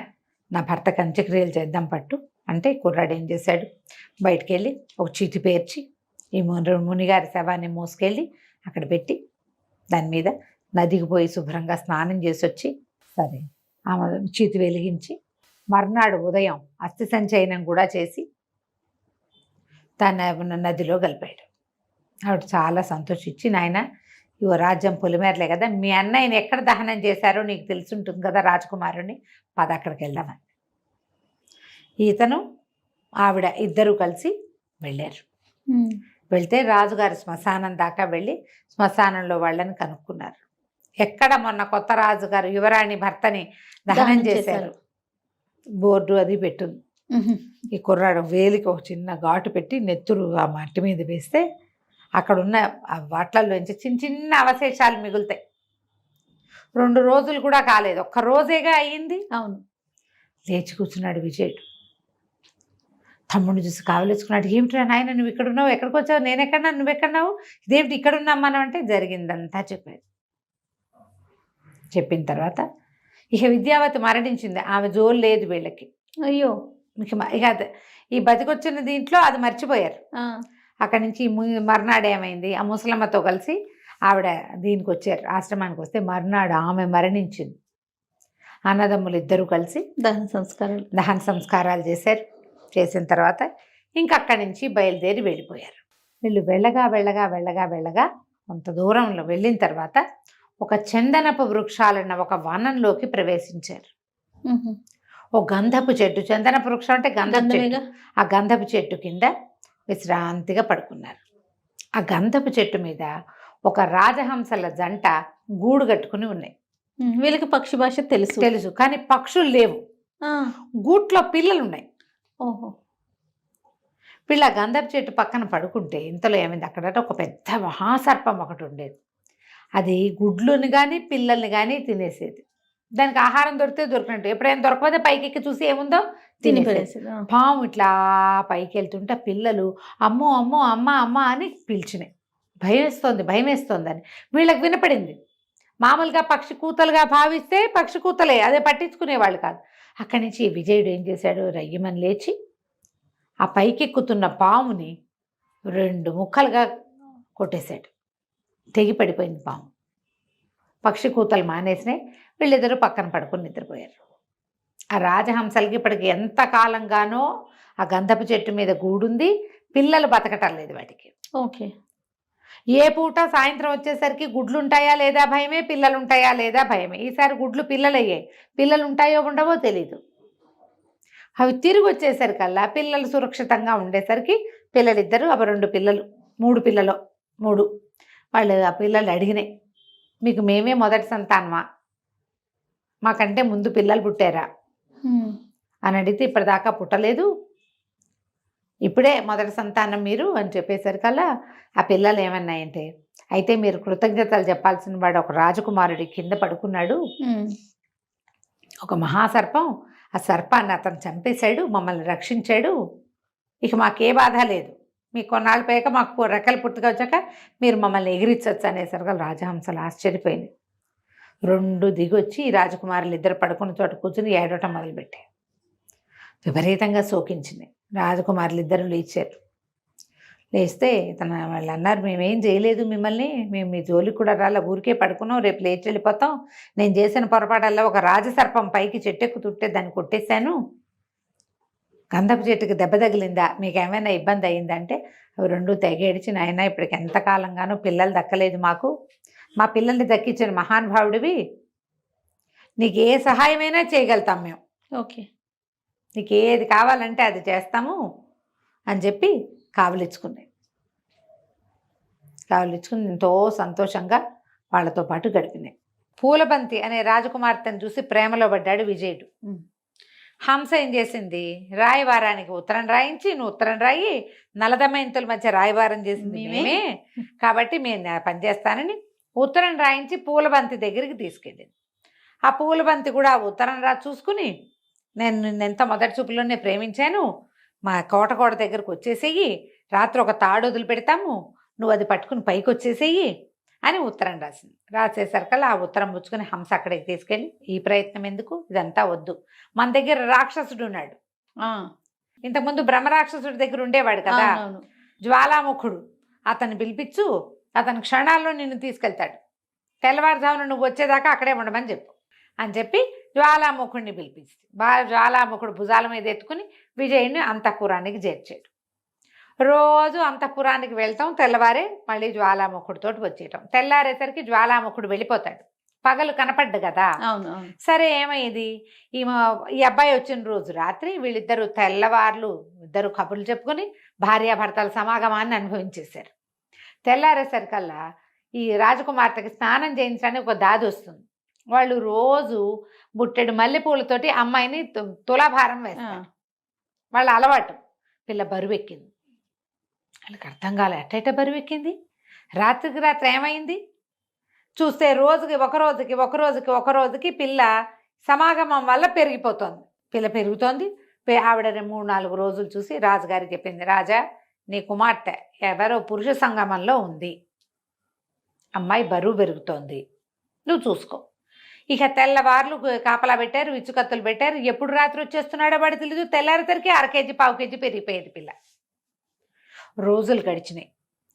నా భర్తకు అంత్యక్రియలు చేద్దాం పట్టు అంటే కుర్రాడు ఏం చేశాడు, బయటికి వెళ్ళి ఒక చీటి పేర్చి ఈ మునిగారి శవాన్ని మోసుకెళ్ళి అక్కడ పెట్టి దాని మీద నదికి పోయి శుభ్రంగా స్నానం చేసి వచ్చి సరే ఆమె చీతి వెలిగించి మర్నాడు ఉదయం అస్థి సంచయనం కూడా చేసి తన నదిలో కలిపాడు. ఆవిడ చాలా సంతోషించి, నాయన ఇవో రాజ్యం పొలిమేరలే కదా, మీ అన్నయ్యని ఎక్కడ దహనం చేశారో నీకు తెలిసి ఉంటుంది కదా రాజకుమారుని, పద అక్కడికి వెళ్దామని. ఇతను ఆవిడ ఇద్దరు కలిసి వెళ్ళారు. వెళ్తే రాజుగారి శ్మశానం దాకా వెళ్ళి శ్మశానంలో వాళ్ళని కనుక్కున్నారు. ఎక్కడ మొన్న కొత్త రాజుగారు యువరాణి భర్తని దహనం చేశారు, బోర్డు అది పెట్టుంది. ఈ కుర్రాడు వేలికి ఒక చిన్న ఘాటు పెట్టి నెత్తురు ఆ మట్టి మీద వేస్తే అక్కడున్న ఆ వాట్లలోంచి చిన్న చిన్న అవశేషాలు మిగులుతాయి. 2 రోజులు కూడా కాలేదు, ఒక్క రోజేగా అయ్యింది. అవును, లేచి కూర్చున్నాడు విజయుడు. తమ్ముడిని చూసి కావలేసుకున్నాడు, ఏమిట్రా నాయన నువ్వు ఇక్కడ ఉన్నావు, ఎక్కడికి వచ్చావు, నేను ఎక్కడన్నా నువ్వు ఎక్కడున్నావు, ఇదేమిటి ఇక్కడ ఉన్నాం మనం అంటే జరిగిందంతా చెప్పాడు. చెప్పిన తర్వాత ఇక విద్యావతి మరణించింది, ఆమె జోలు లేదు వీళ్ళకి. అయ్యో, ఇక ఈ బతికొచ్చిన దీంట్లో అది మర్చిపోయారు. అక్కడి నుంచి మర్నాడు ఏమైంది, ఆ ముసలమ్మతో కలిసి ఆవిడ దీనికి వచ్చారు, ఆశ్రమానికి వస్తే మర్నాడు ఆమె మరణించింది. అన్నదమ్ములు ఇద్దరూ కలిసి దహన సంస్కారాలు చేశారు. చేసిన తర్వాత ఇంక అక్కడి నుంచి బయలుదేరి వెళ్ళిపోయారు. వీళ్ళు వెళ్ళగా కొంత దూరంలో వెళ్ళిన తర్వాత ఒక చందనపు వృక్షాలున్న ఒక వనంలోకి ప్రవేశించారు. మ్మ్. ఓ గంధపు చెట్టు, చందనపు వృక్షం అంటే గంధపు చెట్టు, గంధమేగా. ఆ గంధపు చెట్టు కింద విశ్రాంతిగా పడుకున్నారు. ఆ గంధపు చెట్టు మీద ఒక రాజహంసల జంట గూడు కట్టుకుని ఉన్నాయి. వీళ్ళకి పక్షి భాష తెలుసు. తెలుసు, కానీ పక్షులు లేవు. ఆ, గూట్లో పిల్లలు ఉన్నాయి. ఓహో. వీళ్ళ గంధపు చెట్టు పక్కన పడుకుంటే ఇంతలో ఏమైంది, అక్కడ ఒక పెద్ద మహాసర్పం ఒకటి ఉండేది. అది గుడ్లుని కానీ పిల్లల్ని కానీ తినేసేది. దానికి ఆహారం దొరికితే దొరికినట్టు, ఎప్పుడైనా దొరకకపోతే పైకెక్కి చూసి ఏముందో తిని తినేసేది. పడేసేది. పాము ఇట్లా పైకి వెళ్తుంటే పిల్లలు అమ్మో అమ్మో అమ్మ అమ్మ అని పిలిచినాయి. భయం వేస్తోంది అని వీళ్ళకి వినపడింది. మామూలుగా పక్షి కూతలుగా భావిస్తే పక్షి కూతలే, అదే పట్టించుకునేవాళ్ళు కాదు. అక్కడి నుంచి విజయుడు ఏం చేశాడు, రయ్యమని లేచి ఆ పైకెక్కుతున్న పాముని 2 ముక్కలుగా కొట్టేశాడు. తెగి పడిపోయింది పాము. పక్షి కూతలు మానేసినాయి. వీళ్ళిద్దరూ పక్కన పడుకొని నిద్రపోయారు. ఆ రాజహంసలకి ఇప్పటికి ఎంత కాలంగానో ఆ గంధపు చెట్టు మీద గూడుంది, పిల్లలు బతకటం లేదు వాటికి. ఓకే. ఏ పూట సాయంత్రం వచ్చేసరికి గుడ్లు ఉంటాయా లేదా భయమే, పిల్లలు ఉంటాయా లేదా భయమే. ఈసారి గుడ్లు పిల్లలు అయ్యాయి, పిల్లలు ఉంటాయో ఉండవో తెలీదు. అవి తిరిగి వచ్చేసరికల్లా పిల్లలు సురక్షితంగా ఉండేసరికి పిల్లలిద్దరూ అవి 2 పిల్లలు 3 పిల్లలు 3 వాళ్ళు ఆ పిల్లలు అడిగినాయి, మీకు మేమే మొదటి సంతానమా, మాకంటే ముందు పిల్లలు పుట్టారా అని అడిగితే ఇప్పటిదాకా పుట్టలేదు, ఇప్పుడే మొదటి సంతానం మీరు అని చెప్పేసరికల్లా ఆ పిల్లలు ఏమన్నాయంటే, అయితే మీరు కృతజ్ఞతలు చెప్పాల్సిన వాడు ఒక రాజకుమారుడి కింద పడుకున్నాడు, ఒక మహాసర్పం ఆ సర్పాన్ని అతను చంపేశాడు, మమ్మల్ని రక్షించాడు, ఇక మాకే బాధ లేదు, మీకు కొన్నాళ్ళు పోయాక మాకు రెక్కలు పుట్టుక వచ్చాక మీరు మమ్మల్ని ఎగిరించవచ్చు అనేసరికి రాజహంసలు ఆశ్చర్యపోయింది. 2 దిగొచ్చి ఈ రాజకుమారులు ఇద్దరు పడుకున్న చోట కూర్చుని ఏడవటం మొదలుపెట్టాయి. విపరీతంగా శోకించింది. రాజకుమారులు ఇద్దరు లేచారు. లేస్తే వాళ్ళు అన్నారు, మేమేం చేయలేదు మిమ్మల్ని, మేము మీ జోలికి కూడా రాలా, ఊరికే పడుకున్నాం, రేపు లేచి వెళ్ళిపోతాం, నేను చేసిన పొరపాటల్లో ఒక రాజసర్పం పైకి చెట్టెక్కుతుంటే దాన్ని కొట్టేశాను, గంధపు చెట్టుకి దెబ్బ తగిలిందా, మీకు ఏమైనా ఇబ్బంది అయిందంటే అవి 2 తెగేడిచి, నాయన ఇప్పటికి ఎంతకాలంగానో పిల్లలు దక్కలేదు మాకు, మా పిల్లల్ని దక్కించిన మహానుభావుడివి, నీకు ఏ సహాయమైనా చేయగలుగుతాం మేము, ఓకే, నీకు ఏది కావాలంటే అది చేస్తాము అని చెప్పి కావలిచ్చుకుని ఎంతో సంతోషంగా వాళ్ళతో పాటు గడిపినాయి. పూలబంతి అనే రాజకుమార్తెను చూసి ప్రేమలో పడ్డాడు విజయుడు. హంస ఏం చేసింది, రాయవారానికి ఉత్తరం రాయించి, నువ్వు ఉత్తరం రాయి, నలదమయంతుల మధ్య రాయవారం చేసింది మేమే కాబట్టి మేము పనిచేస్తానని ఉత్తరం రాయించి పూలబంతి దగ్గరికి తీసుకెళ్ళింది. ఆ పూలబంతి కూడా ఆ ఉత్తరం చూసుకుని, నేను నిన్నెంత మొదటి చూపులోనే ప్రేమించాను, మా కోట దగ్గరకు వచ్చేసేయి, రాత్రి ఒక తాడు వదిలిపెడతాము, నువ్వు అది పట్టుకుని పైకి వచ్చేసేయి అని ఉత్తరం రాసింది. రాసేసరికల్లా ఆ ఉత్తరం పుచ్చుకుని హంస అక్కడికి తీసుకెళ్ళి, ఈ ప్రయత్నం ఎందుకు, ఇదంతా వద్దు, మన దగ్గర రాక్షసుడు ఉన్నాడు, ఇంతకుముందు బ్రహ్మరాక్షసుడి దగ్గర ఉండేవాడు కదా జ్వాలాముఖుడు, అతన్ని పిలిపించు, అతని క్షణాల్లో నిన్ను తీసుకెళ్తాడు, తెల్లవారుజామున నువ్వు వచ్చేదాకా అక్కడే ఉండమని చెప్పు అని చెప్పి జ్వాలాముఖుడిని పిలిపించి జ్వాలాముఖుడు భుజాల మీద ఎత్తుకుని విజయుడిని అంతఃపురానికి చేర్చాడు. రోజు అంతఃపురానికి వెళ్తాం, తెల్లవారే మళ్ళీ జ్వాలాముఖుడితో వచ్చేయటం. తెల్లారేసరికి జ్వాలాముఖుడు వెళ్ళిపోతాడు, పగలు కనపడ్డు కదా. అవును. సరే ఏమైంది, ఈ అబ్బాయి వచ్చిన రోజు రాత్రి వీళ్ళిద్దరూ తెల్లవార్లు ఇద్దరు కబుర్లు చెప్పుకొని భార్యాభర్తల సమాగమాన్ని అనుభవించేశారు. తెల్లారేసరికల్లా ఈ రాజకుమార్తెకి స్నానం చేయించడానికి ఒక దాది వస్తుంది. వాళ్ళు రోజు బుట్టెడు మల్లెపూలతోటి అమ్మాయిని తులాభారం వేస్తారు, వాళ్ళ అలవాటు. పిల్ల బరువెక్కింది, వాళ్ళకి అర్థం కాలే, అట్టేట బరువెక్కింది, రాత్రికి రాత్రి ఏమైంది చూస్తే ఒక రోజుకి పిల్ల సమాగమం వల్ల పెరిగిపోతుంది. పిల్ల పెరుగుతోంది. ఆవిడ 3-4 రోజులు చూసి రాజుగారికి చెప్పింది, రాజా నీ కుమార్తె ఎవరో పురుష సంగమంలో ఉంది, అమ్మాయి బరువు పెరుగుతోంది, నువ్వు చూసుకో. ఇక తెల్లవార్లు కాపలా పెట్టారు, విచ్చుకత్తులు పెట్టారు, ఎప్పుడు రాత్రి వచ్చేస్తున్నాడో వాడు తెలీదు. తెల్లారేసరికి 1/2 కేజీ 1/4 కేజీ పెరిగిపోయేది పిల్ల. రోజులు గడిచినాయి.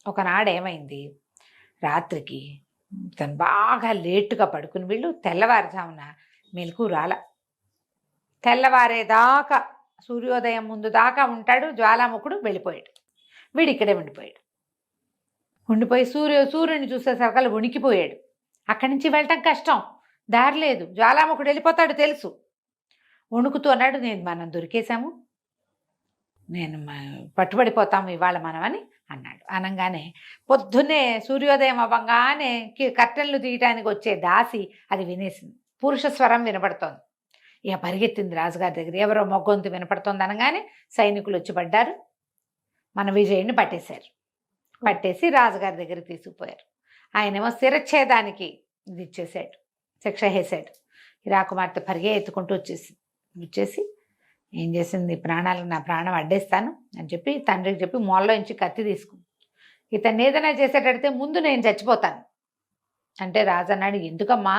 ఒకనాడు ఏమైంది, రాత్రికి తను బాగా లేటుగా పడుకుని వీళ్ళు తెల్లవారుజామున మెలకు రాల. తెల్లవారేదాకా సూర్యోదయం ముందు దాకా ఉంటాడు జ్వాలాముఖుడు, వెళ్ళిపోయాడు. వీడు ఇక్కడే ఉండిపోయాడు. ఉండిపోయి సూర్యుని చూసేసరికి వణికిపోయాడు. అక్కడి నుంచి వెళ్ళటం కష్టం, దారి లేదు, జ్వాలాముఖుడు వెళ్ళిపోతాడు తెలుసు. వణుకుతూ అన్నాడు, మనం దొరికేశాము, పట్టుబడిపోతాము ఇవాళ మనం అని అన్నాడు. అనగానే పొద్దున్నే సూర్యోదయం అవ్వగానే కర్టెన్లు తీయటానికి వచ్చే దాసి అది వినేసింది. పురుష స్వరం వినపడుతోంది. ఇక పరిగెత్తింది రాజుగారి దగ్గర. ఎవరో మొగ్గొంతు వినపడుతోంది అనగానే సైనికులు వచ్చి పడ్డారు. మన విజయుడిని పట్టేశారు. పట్టేసి రాజుగారి దగ్గరికి తీసుకుపోయారు. ఆయనేమో శిరచ్ఛేదానికి ఇది ఇచ్చేసాడు, శిక్ష వేసాడు. ఈ రాకుమార్తె పరిగెత్తుకుంటూ వచ్చేసి ఏం చేసింది, ప్రాణాలకు నా ప్రాణం అడ్డేస్తాను అని చెప్పి తండ్రికి చెప్పి మొల్లో నుంచి కత్తి తీసుకుంది. ఇతన్ని ఏదైనా చేసేటడితే ముందు నేను చచ్చిపోతాను అంటే రాజు అన్నాడు, ఎందుకమ్మా,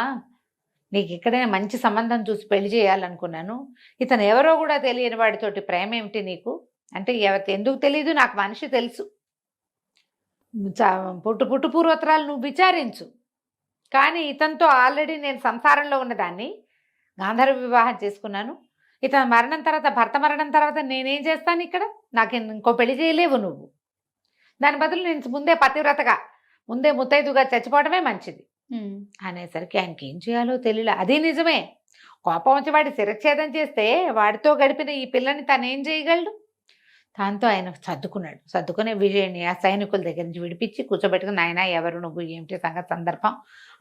నీకు ఇక్కడైనా మంచి సంబంధం చూసి పెళ్లి చేయాలనుకున్నాను, ఇతను ఎవరో కూడా తెలియని వాడితోటి ప్రేమ ఏమిటి నీకు అంటే, ఎందుకు తెలియదు, నాకు మనిషి తెలుసు, పుట్టు పూర్వోత్తరాలు నువ్వు విచారించు, కానీ ఇతనితో ఆల్రెడీ నేను సంసారంలో ఉన్నదాన్ని, గాంధర్వ వివాహం చేసుకున్నాను, ఇతను మరణం తర్వాత, భర్త మరణం తర్వాత నేనేం చేస్తాను ఇక్కడ, నాకు ఇంకో పెళ్లి చేయలేవు నువ్వు, దాని బదులు నేను ముందే పతివ్రతగా, ముందే ముత్తైదుగా చచ్చిపోవడమే మంచిది అనేసరికి ఆయనకి ఏం చేయాలో తెలియలే. అది నిజమే, కోపం వచ్చి వాడి శిరచ్ఛేదం చేస్తే వాడితో గడిపిన ఈ పిల్లని తను ఏం చేయగలడు. దాంతో ఆయన సర్దుకునే విజయుని ఆ సైనికుల దగ్గర నుంచి విడిపించి కూర్చోబెట్టుకుని, నాయన ఎవరు నువ్వు, ఏమిటి సంగతి, సందర్భం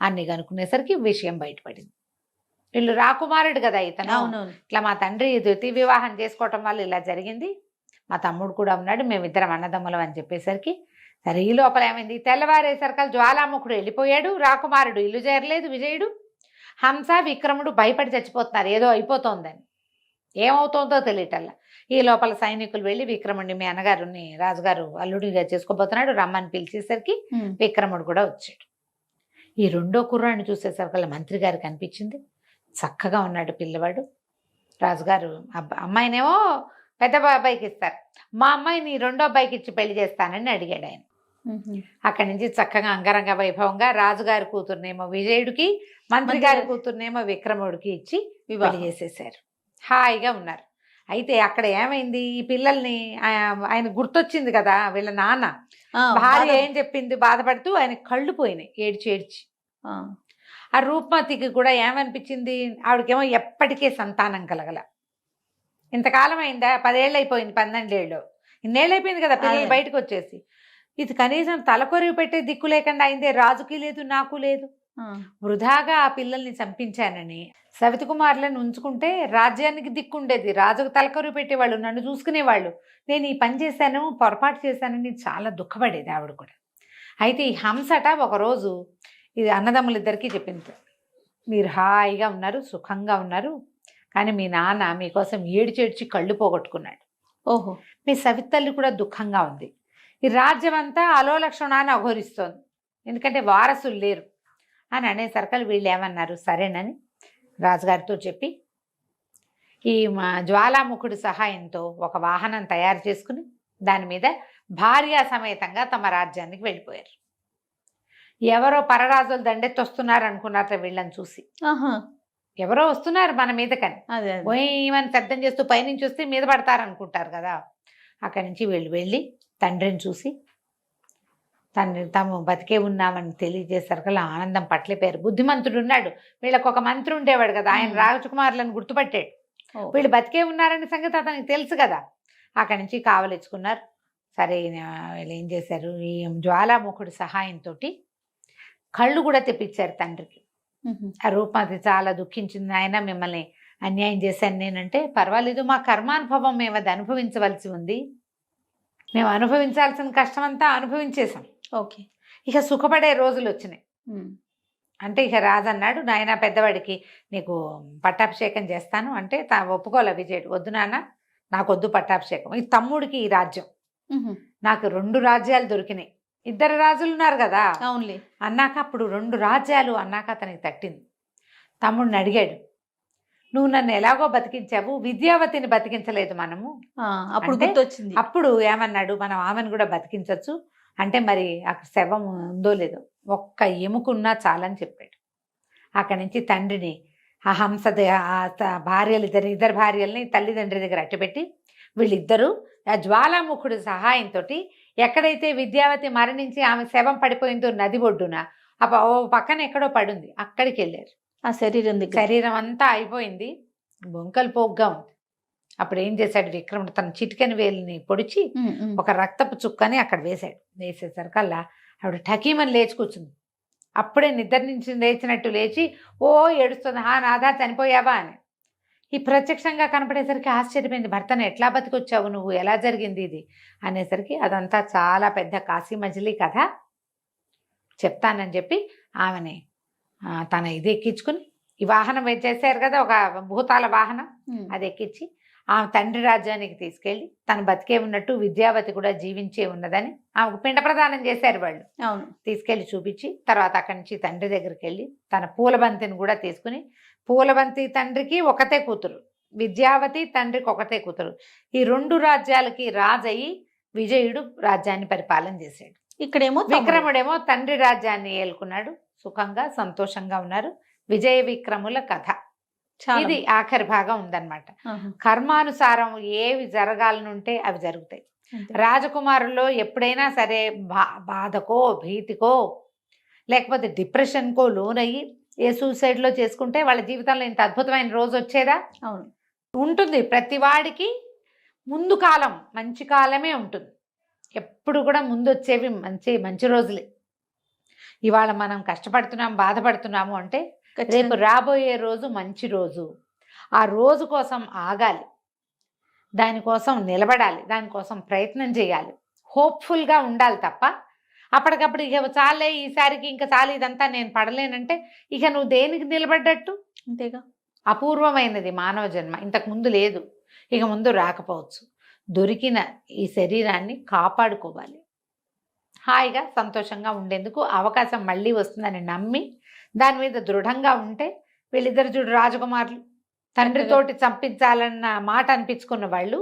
అన్ని కనుక్కునేసరికి విషయం బయటపడింది. వీళ్ళు రాకుమారుడు కదా ఇతను, ఇట్లా మా తండ్రి ద్వితీయ వివాహం చేసుకోవటం వల్ల ఇలా జరిగింది, మా తమ్ముడు కూడా ఉన్నాడు, మేమిద్దరం అన్నదమ్ములం అని చెప్పేసరికి సరే ఈ లోపల ఏమైంది, తెల్లవారేసరికి జ్వాలాముఖుడు వెళ్ళిపోయాడు, రాకుమారుడు ఇల్లు చేరలేదు, విజయుడు, హంస విక్రముడు భయపడి చచ్చిపోతున్నారు, ఏదో అయిపోతోందని, ఏమవుతోందో తెలియటల్లా. ఈ లోపల సైనికులు వెళ్ళి విక్రముడిని, మీ అన్నగారుని రాజుగారు అల్లుడిగా చేసుకోబోతున్నాడు, రమ్మని పిలిచేసరికి విక్రముడు కూడా వచ్చాడు. ఈ రెండో కుర్రాన్ని చూసేసరికి మంత్రి గారికి అనిపించింది, చక్కగా ఉన్నాడు పిల్లవాడు, రాజుగారు అమ్మాయినేమో పెద్ద బాబాయికి ఇస్తారు, మా అమ్మాయిని రెండో అబ్బాయికి ఇచ్చి పెళ్లి చేస్తానని అడిగాడు ఆయన. అక్కడి నుంచి చక్కగా అంగరంగ వైభవంగా రాజుగారి కూతుర్నేమో విజయుడికి, మంత్రి గారి కూతుర్నేమో విక్రముడికి ఇచ్చి పెళ్లి చేసేసారు. హాయిగా ఉన్నారు. అయితే అక్కడ ఏమైంది, ఈ పిల్లల్ని ఆయన గుర్తొచ్చింది కదా వీళ్ళ నాన్న, భార్య ఏం చెప్పింది బాధపడుతూ, ఆయన కళ్ళు పోయినాయి ఏడ్చి. ఆ రూపమతికి కూడా ఏమనిపించింది, ఆవిడకేమో ఎప్పటికే సంతానం కలగల, ఇంతకాలం అయిందా, 10 ఏళ్ళు అయిపోయింది, 12 ఏళ్ళు, ఇన్నేళ్ళు అయిపోయింది కదా పిల్లలు బయటకు వచ్చేసి, ఇది కనీసం తలకొరివి పెట్టే దిక్కు లేకుండా అయిందే, రాజుకి లేదు నాకు లేదు, వృధాగా ఆ పిల్లల్ని చంపించానని సవితి కుమారులను ఉంచుకుంటే రాజ్యానికి దిక్కుండేది, రాజుకు తలకొరివి పెట్టేవాళ్ళు, నన్ను చూసుకునేవాళ్ళు, నేను ఈ పని చేశాను, పొరపాటు చేశానని చాలా దుఃఖపడేది ఆవిడ కూడా. అయితే ఈ హంసట ఒకరోజు ఇది అన్నదమ్ములిద్దరికీ చెప్పింది, మీరు హాయిగా ఉన్నారు, సుఖంగా ఉన్నారు, కానీ మీ నాన్న మీకోసం ఏడ్చి కళ్ళు పోగొట్టుకున్నాడు, ఓహో మీ సవితల్లి కూడా దుఃఖంగా ఉంది, ఈ రాజ్యం అంతా అలోలక్షణాన్ని అఘోరిస్తోంది, ఎందుకంటే వారసులు లేరు అని అనేసరికి వీళ్ళు ఏమన్నారు, సరేనని రాజుగారితో చెప్పి ఈ జ్వాలాముఖుడి సహాయంతో ఒక వాహనం తయారు చేసుకుని దాని మీద భార్య సమేతంగా తమ రాజ్యానికి వెళ్ళిపోయారు. ఎవరో పరరాజులు దండెత్తొస్తున్నారు అనుకున్నారట వీళ్ళని చూసి, ఎవరో వస్తున్నారు మన మీదకని, ఏమని శబ్దం చేస్తూ పైనుంచి వస్తే మీద పడతారనుకుంటారు కదా. అక్కడి నుంచి వీళ్ళు వెళ్ళి తండ్రిని చూసి తాము బతికే ఉన్నామని తెలియజేసరికి ఆనందం పట్లిపోయారు. బుద్ధిమంతుడు ఉన్నాడు, వీళ్ళకి ఒక మంత్రి ఉండేవాడు కదా, ఆయన రాజకుమారులను గుర్తుపట్టాడు, వీళ్ళు బతికే ఉన్నారనే సంగతి అతనికి తెలుసు కదా. అక్కడి నుంచి కావలించుకున్నారు. సరే వీళ్ళు ఏం చేశారు, ఈ జ్వాలాముఖుడి సహాయంతో కళ్ళు కూడా తెప్పించారు తండ్రికి. ఆ రూపమతి చాలా దుఃఖించింది, ఆయన మిమ్మల్ని అన్యాయం చేశాను నేనంటే, పర్వాలేదు మా కర్మానుభవం మేము అది అనుభవించవలసి ఉంది, మేము అనుభవించాల్సిన కష్టమంతా అనుభవించేసాం, ఓకే ఇక సుఖపడే రోజులు వచ్చినాయి అంటే ఇక రాజన్నాడు, నాయన పెద్దవాడికి నీకు పట్టాభిషేకం చేస్తాను అంటే ఒప్పుకోలే విజయుడు, వద్దు నాన్న నాకు వద్దు పట్టాభిషేకం, ఈ తమ్ముడికి ఈ రాజ్యం, నాకు 2 రాజ్యాలు దొరికినాయి, 2 రాజులు ఉన్నారు కదా అవునులే అన్నాక, అప్పుడు 2 రాజ్యాలు అన్నాక అతనికి తట్టింది. తమ్ముడిని అడిగాడు, నువ్వు నన్ను ఎలాగో బతికించావు, విద్యావతిని బతికించలేదు మనము, అప్పుడు గుర్తొచ్చింది. అప్పుడు ఏమన్నాడు, మనం ఆమెను కూడా బతికించవచ్చు అంటే, మరి అక్కడ శవం ఉందో లేదో, ఒక్క ఎముకున్నా చాలని చెప్పాడు. అక్కడి నుంచి తండ్రిని ఆ హంస భార్యలు ఇద్దరు భార్యల్ని తల్లిదండ్రి దగ్గర అట్టపెట్టి వీళ్ళిద్దరూ ఆ జ్వాలాముఖుడి సహాయంతో ఎక్కడైతే విద్యావతి మరణించి ఆమె శవం పడిపోయిందో నది ఒడ్డున, ఓ పక్కన ఎక్కడో పడుంది, అక్కడికి వెళ్ళారు. ఆ శరీరం దగ్గర శరీరం అంతా అయిపోయింది, బొంకలు పోగ్గా ఉంది. అప్పుడు ఏం చేశాడు విక్రముడు, తన చిటికెన వేలుని పొడిచి ఒక రక్తపు చుక్కని అక్కడ వేశాడు. వేసేసరికల్లా ఆవిడ ఠకీమని లేచి కూర్చుంది. అప్పుడే నిద్ర నుంచి లేచినట్టు లేచి ఓ ఏడుస్తుంది, నాదా చనిపోయావా అని. ఈ ప్రత్యక్షంగా కనపడేసరికి ఆశ్చర్యపోయింది. భర్తను ఎట్లా బతికొచ్చావు నువ్వు, ఎలా జరిగింది ఇది అనేసరికి అదంతా చాలా పెద్ద కాశీ మజిలీ కథ చెప్తానని చెప్పి ఆమెని తన ఇది ఎక్కించుకుని, ఈ వాహనం చేశారు కదా ఒక భూతాల వాహనం, అది ఎక్కించి ఆమె తండ్రి రాజ్యానికి తీసుకెళ్ళి తను బతికే ఉన్నట్టు విద్యావతి కూడా జీవించే ఉన్నదని ఆమెకు పిండ ప్రదానం చేశారు వాళ్ళు. అవును, తీసుకెళ్ళి చూపించి తర్వాత అక్కడి నుంచి తండ్రి దగ్గరికి వెళ్ళి తన పూలబంతిని కూడా తీసుకుని, పూలబంతి తండ్రికి ఒకతే కూతురు, విద్యావతి తండ్రికి ఒకతే కూతురు, ఈ 2 రాజ్యాలకి రాజయ్యి విజయుడు రాజ్యాన్ని పరిపాలన చేశాడు. ఇక్కడేమో విక్రముడేమో తండ్రి రాజ్యాన్ని ఏలుకున్నాడు, సుఖంగా సంతోషంగా ఉన్నారు. విజయ విక్రముల కథ ఇది ఆఖరి భాగం ఉందన్నమాట. కర్మానుసారం ఏవి జరగాలనుంటే అవి జరుగుతాయి. రాజకుమారుల్లో ఎప్పుడైనా సరే బాధకో భీతికో లేకపోతే డిప్రెషన్కో లోనయ్యి ఏ సూసైడ్లో చేసుకుంటే వాళ్ళ జీవితంలో ఇంత అద్భుతమైన రోజు వచ్చేదా? అవును, ఉంటుంది. ప్రతి వాడికి ముందు కాలం మంచి కాలమే ఉంటుంది. ఎప్పుడు కూడా ముందు వచ్చేవి మంచి రోజులే. ఇవాళ మనం కష్టపడుతున్నాం బాధపడుతున్నాము అంటే రేపు రాబోయే రోజు మంచి రోజు. ఆ రోజు కోసం ఆగాలి, దానికోసం నిలబడాలి, దానికోసం ప్రయత్నం చేయాలి, హోప్ఫుల్గా ఉండాలి తప్ప అప్పటికప్పుడు ఇక చాలే ఈసారికి ఇంకా చాలు ఇదంతా నేను పడలేనంటే ఇక నువ్వు దేనికి నిలబడ్డట్టు? అంతేగా. అపూర్వమైనది మానవ జన్మ, ఇంతకు ముందు లేదు, ఇక ముందు రాకపోవచ్చు. దొరికిన ఈ శరీరాన్ని కాపాడుకోవాలి, హాయిగా సంతోషంగా ఉండేందుకు అవకాశం మళ్ళీ వస్తుందని నమ్మి దాని మీద దృఢంగా ఉంటే వీళ్ళిద్దరు చూడు రాజకుమారులు, తండ్రితోటి చంపించాలన్న మాట అనిపించుకున్న వాళ్ళు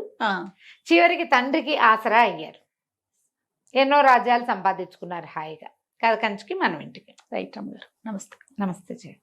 చివరికి తండ్రికి ఆసరా అయ్యారు, ఎన్నో రాజ్యాలు సంపాదించుకున్నారు హాయిగా. కథ కంచికి మనం ఇంటికి. రైట్ రమ్మ గారు, నమస్తే. నమస్తే జయ.